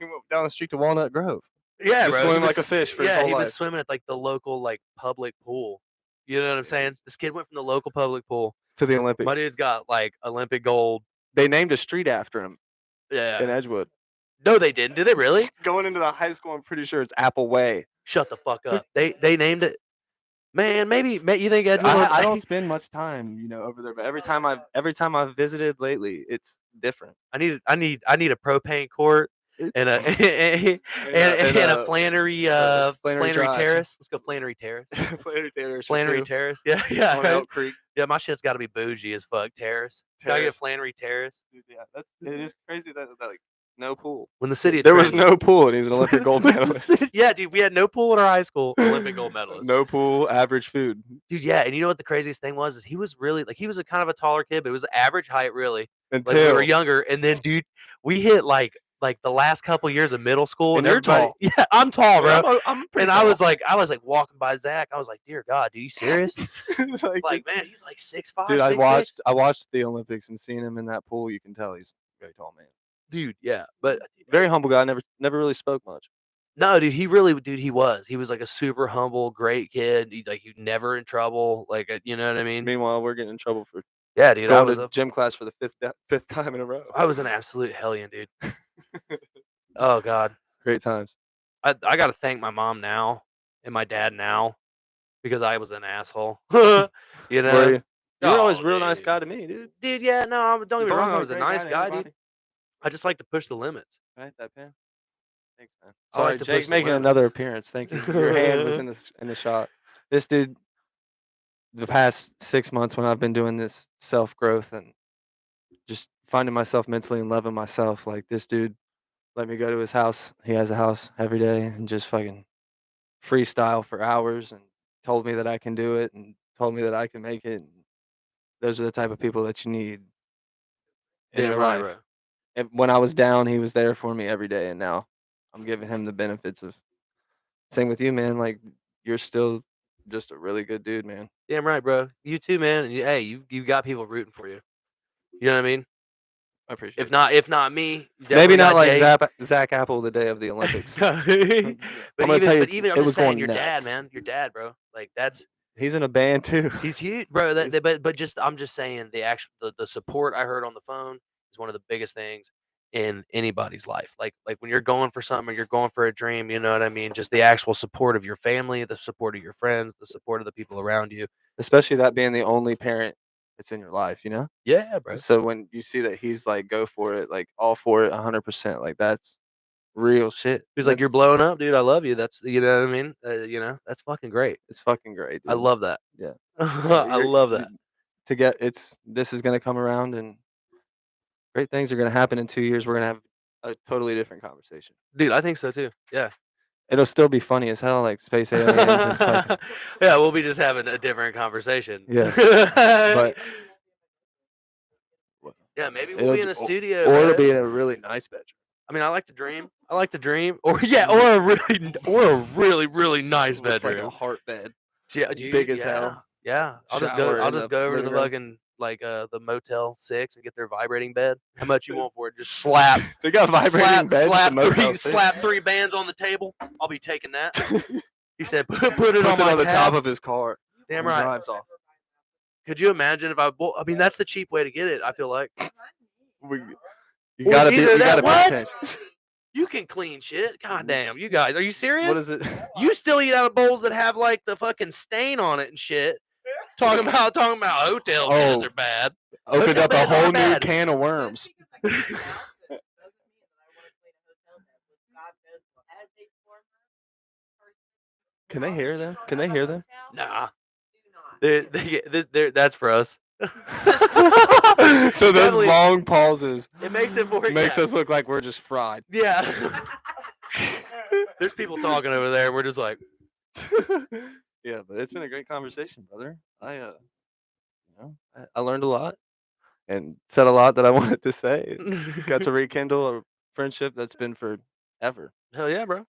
went down the street to Walnut Grove. Yeah, Just bro. swimming He like a was- fish for his yeah, whole he was life. swimming at like the local like public pool. You know what I'm saying? This kid went from the local public pool. To the Olympics. My dude's got like Olympic gold. They named a street after him in Yeah. Edgewood. No, they didn't. Did they really? Going into the high school, I'm pretty sure it's Apple Way. Shut the fuck up. They named it. Man, maybe you think Edgewood? I don't spend much time, over there, but every time I've visited lately, it's different. I need a propane court and a and a Flannery Flannery Drive. Terrace. Let's go Flannery Terrace. Flannery Terrace. Flannery Terrace. Yeah, yeah. On Elk Creek. Yeah, my shit's got to be bougie as fuck. Terrace. Gotta get Terrace. Flannery Terrace. Dude, yeah, it is crazy that like no pool. When the city of There was Trenton- no pool, and he's an Olympic gold medalist. Yeah, dude, we had no pool in our high school. Olympic gold medalist. No pool, average food. Dude, yeah, and you know what the craziest thing was? Is he was really like he was a kind of a taller kid, but it was average height really. Like we Until were younger, and then dude, we hit like the last couple years of middle school, And and you're everybody, tall. yeah, I'm tall, bro. I'm pretty And I was like walking by Zach. I was like, dear God, dude, you serious? like, Like, man, he's like 6'5". dude, 6'6". I watched the Olympics and seeing him in that pool. You can tell he's a very tall man. Dude, yeah, but Very humble guy. Never really spoke much. no, dude, he was like a super humble, great kid. He never in trouble. Like, you know what I mean? Meanwhile, we're getting in trouble for Yeah, dude, going to gym class for the fifth time in a row. I was an absolute hellion, dude. Oh God, Great times. I got to thank my mom now and my dad now because I was an asshole. You know, Were you? You were always a Oh, real nice dude. guy to me, dude. Dude, yeah, no, don't get me You've always wrong. been I was a great nice to guy, everybody. dude. I just like to push the limits. Right, that pen. Thanks, man. I like Sorry, to push Jake's the making limits. another appearance. Thank you. Your hand was in the shot. This dude, the past 6 months when I've been doing this self growth and just finding myself mentally and loving myself, like this dude let me go to his house. He has a house every day and just fucking freestyle for hours and told me that I can do it and told me that I can make it. And those are the type of people that you need in Damn your right, life. bro. And when I was down, he was there for me every day, and now I'm giving him the benefits of. Same with you, man. Like you're still just a really good dude, man. Damn right, bro. You too, man. And hey, you got people rooting for you. You know what I mean? I appreciate If it. not me, you Maybe definitely not got like Jake. Zach Apple the day of the Olympics. but gonna tell you, even I'm it just was saying, going your dad, nuts. man, your dad, bro. Like that's He's in a band too. he's huge, bro. But just I'm just saying the support I heard on the phone, is one of the biggest things in anybody's life. Like when you're going for something or you're going for a dream, you know what I mean? Just the actual support of your family, the support of your friends, the support of the people around you. Especially that being the only parent that's in your life, you know? Yeah, bro. So when you see that he's like, go for it, like all for it, 100%, like that's real shit. He's like, you're blowing up, dude. I love you. That's you know what I mean. That's fucking great. It's fucking great, dude. I love that. Yeah. I love that. This is gonna come around and great things are gonna happen in 2 years. We're gonna have a totally different conversation. Dude, I think so too. Yeah. It'll still be funny as hell, like space aliens and fucking. Yeah, we'll be just having a different conversation. Yes. But yeah, maybe we'll be in a studio. or it'll man. be in a really nice bedroom. I mean, I like to dream. Or a really nice With, like, bedroom. a heart bed. Yeah, dude, big as hell. Yeah, I'll just Shower go in the over to living the room. fucking the Motel 6 and get their vibrating bed. How much you want for it? Just slap. They got vibrating beds at the Motel 6. Slap 3 bands on the table. I'll be taking that. He said, put it Puts on it my the tab. top of his car. Damn and right. Drives off. Could you imagine if I mean, that's the cheap way to get it. I feel like You gotta be. You gotta what? pay attention. You can clean shit. God damn, you guys, are you serious? What is it? You still eat out of bowls that have like the fucking stain on it and shit. Talking about hotel beds are bad. Opened Hotel up a beds whole aren't new bad. can of worms. Can they hear them? Can they hear them? Nah. That's for us. So those Definitely- long pauses It makes it for makes us look like we're just fried. Yeah. There's people talking over there. We're just like, Yeah, but it's been a great conversation, brother. I learned a lot and said a lot that I wanted to say. Got to rekindle a friendship that's been forever. hell yeah, bro. Real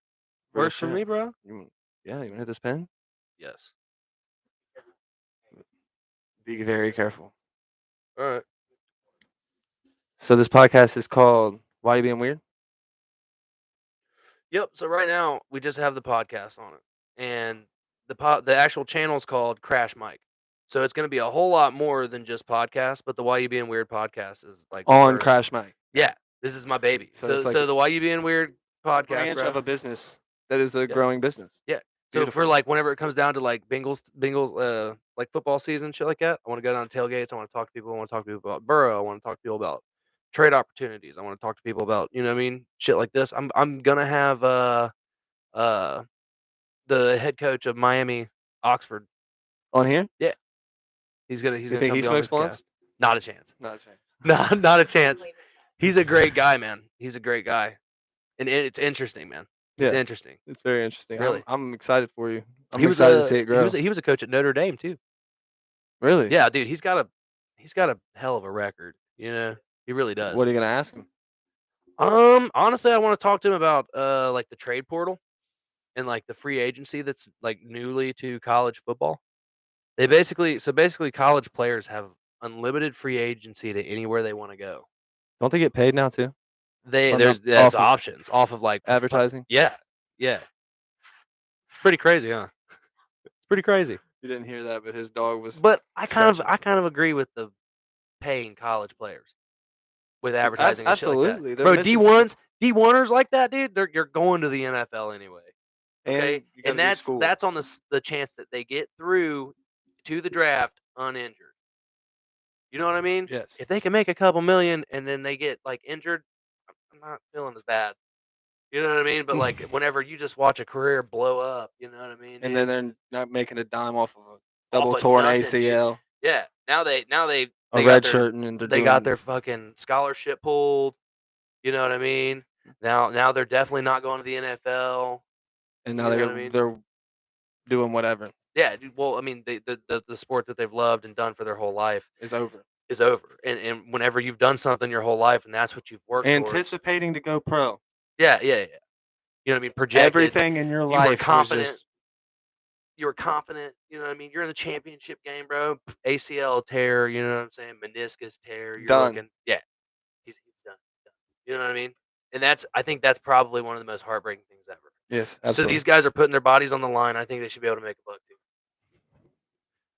Works for shit. me, bro. You want to hit this pen? Yes. Be very careful. All right. So this podcast is called Why You Being Weird? Yep. So right now we just have the podcast on it, and the actual channel is called Crash Mike. So it's going to be a whole lot more than just podcast. But the Why You Being Weird podcast is like the On first- Crash Mike. Yeah, this is my baby. So So it's like the Why You Being Weird podcast, Branch bro. of a business that is a growing business. Yeah. So Beautiful. for like whenever it comes down to like Bengals like football season shit like that, I want to go down to tailgates. I want to talk to people. I want to talk to people about Burrow. I want to talk to people about trade opportunities. I want to talk to people about you know what I mean shit like this. I'm gonna have the head coach of Miami Oxford. On here? He's gonna You come think he be on smokes the blunts? podcast. Not a chance. Not a chance. Not a chance. He's a great guy, man. He's a great guy, and it's interesting, man. It's Yes. interesting. It's very interesting. Really. I'm excited for you. I'm He was excited to see it grow. He was a coach at Notre Dame too. Really? Yeah, dude, he's got a hell of a record. You know, he really does. What are you gonna ask him? Honestly, I want to talk to him about like the trade portal and like the free agency that's like newly to college football. Basically college players have unlimited free agency to anywhere they want to go. Don't they get paid now too? There's off of options off of like advertising? Yeah. It's pretty crazy, huh? It's pretty crazy. You didn't hear that, but his dog was. But I kind scratching. of agree with the paying college players with advertising. Absolutely, and shit like that. Bro, D1ers like that, dude. You're going to the NFL anyway. Okay, you gotta and do school. that's on the chance that they get through to the draft uninjured. You know what I mean? Yes. If they can make a couple million and then they get like injured, I'm not feeling as bad. You know what I mean? But like whenever you just watch a career blow up, you know what I mean? And dude? then they're not making a dime off of a double of torn nothing, dude. ACL, Yeah. Now they a got red their- shirt, and they got their fucking scholarship pulled. You know what I mean? Now they're definitely not going to the NFL. and now you know they're what I mean? they're doing whatever Yeah, dude, well, I mean, the sport that they've loved and done for their whole life is over. is over. And whenever you've done something your whole life and that's what you've worked towards. Anticipating to go pro. Yeah. You know what I mean? Projected. Everything in your You life were was confident. just You were confident. You know what I mean? You're in the championship game, bro. ACL tear. You know what I'm saying? Meniscus tear. You're Done. looking. Yeah. He's done. You know what I mean? And I think that's probably one of the most heartbreaking things ever. yes. So Absolutely. these guys are putting their bodies on the line. I think they should be able to make a buck too.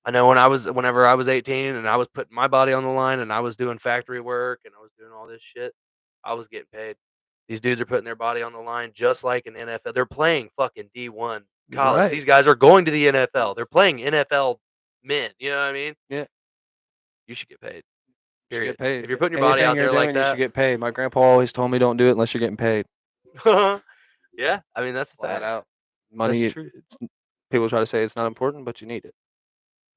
I know whenever I was 18 and I was putting my body on the line and I was doing factory work and I was doing all this shit, I was getting paid. These dudes are putting their body on the line just like an NFL. They're playing fucking D1 college. Right. These guys are going to the NFL. They're playing NFL men. You know what I mean? Yeah. You should get paid. You should Period. get paid. If you're putting your body Anything out you're there doing, like you that, should get paid. My grandpa always told me don't do it unless you're getting paid. yeah. I mean that's the Flat fact. out. Money. true. People try to say it's not important, but you need it.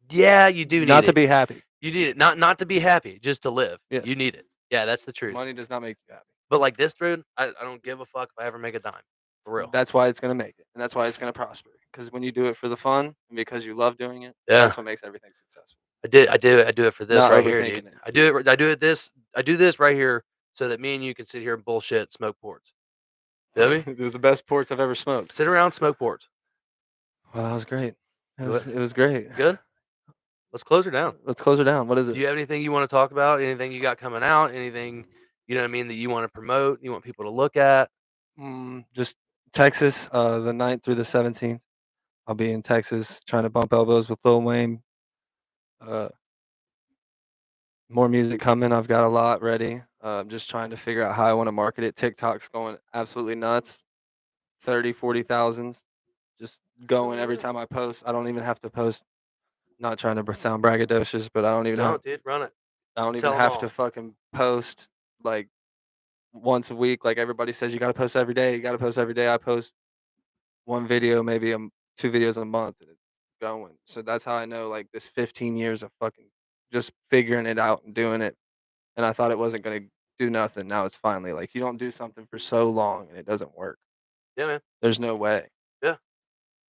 Yeah, you do need Not it. to be happy. You need it. Not to be happy, just to live. Yes. You need it. Yeah, that's the truth. Money does not make you happy. But like this dude, I don't give a fuck if I ever make a dime. For real. That's why it's gonna make it, and that's why it's gonna prosper. Because when you do it for the fun and because you love doing it, Yeah. that's what makes everything successful. I do it for this Not right here, overthinking dude. it. I do this right here so that me and you can sit here and bullshit, smoke ports. Feel me? It was the best ports I've ever smoked. Sit around, smoke ports. Well, that was great. Good. It was great. Good. Let's close her down. Let's close her down. What is Do it? you have anything you want to talk about? Anything you got coming out? Anything you know what I mean that you want to promote? You want people to look at? Just Texas, the 9th through the 17th. I'll be in Texas trying to bump elbows with Lil Wayne. More music coming. I've got a lot ready. I'm just trying to figure out how I want to market it. TikTok's going absolutely nuts. 30, 40,000. Just going every time I post. I don't even have to post. Not trying to sound braggadocious, but I don't even have. No, dude, run it. I don't Tell even 'em have to all. fucking post like once a week. Like everybody says, you got to post every day. You got to post every day. I post one video, maybe 2 videos a month, and it's going. So that's how I know like this 15 years of fucking just figuring it out and doing it. And I thought it wasn't gonna do nothing. Now it's finally like you don't do something for so long and it doesn't work. Yeah, man. There's no way.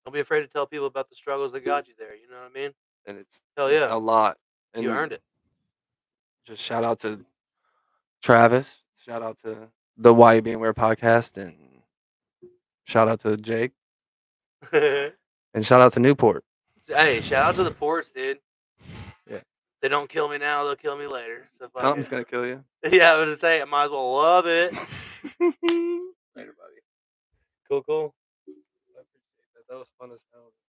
Don't be afraid to tell people about the struggles that got you there. You know what I mean? And it's Hell yeah. a lot. And You earned it. Just shout out to Travis. Shout out to the Why You Being Weird podcast, and shout out to Jake, and shout out to Newport. Hey, shout out to the ports, dude. Yeah. They don't kill me now, they'll kill me later. So fuck Something's it. gonna kill you. Yeah, I was gonna say I might as well love it. Later, buddy. Cool. That was fun as hell.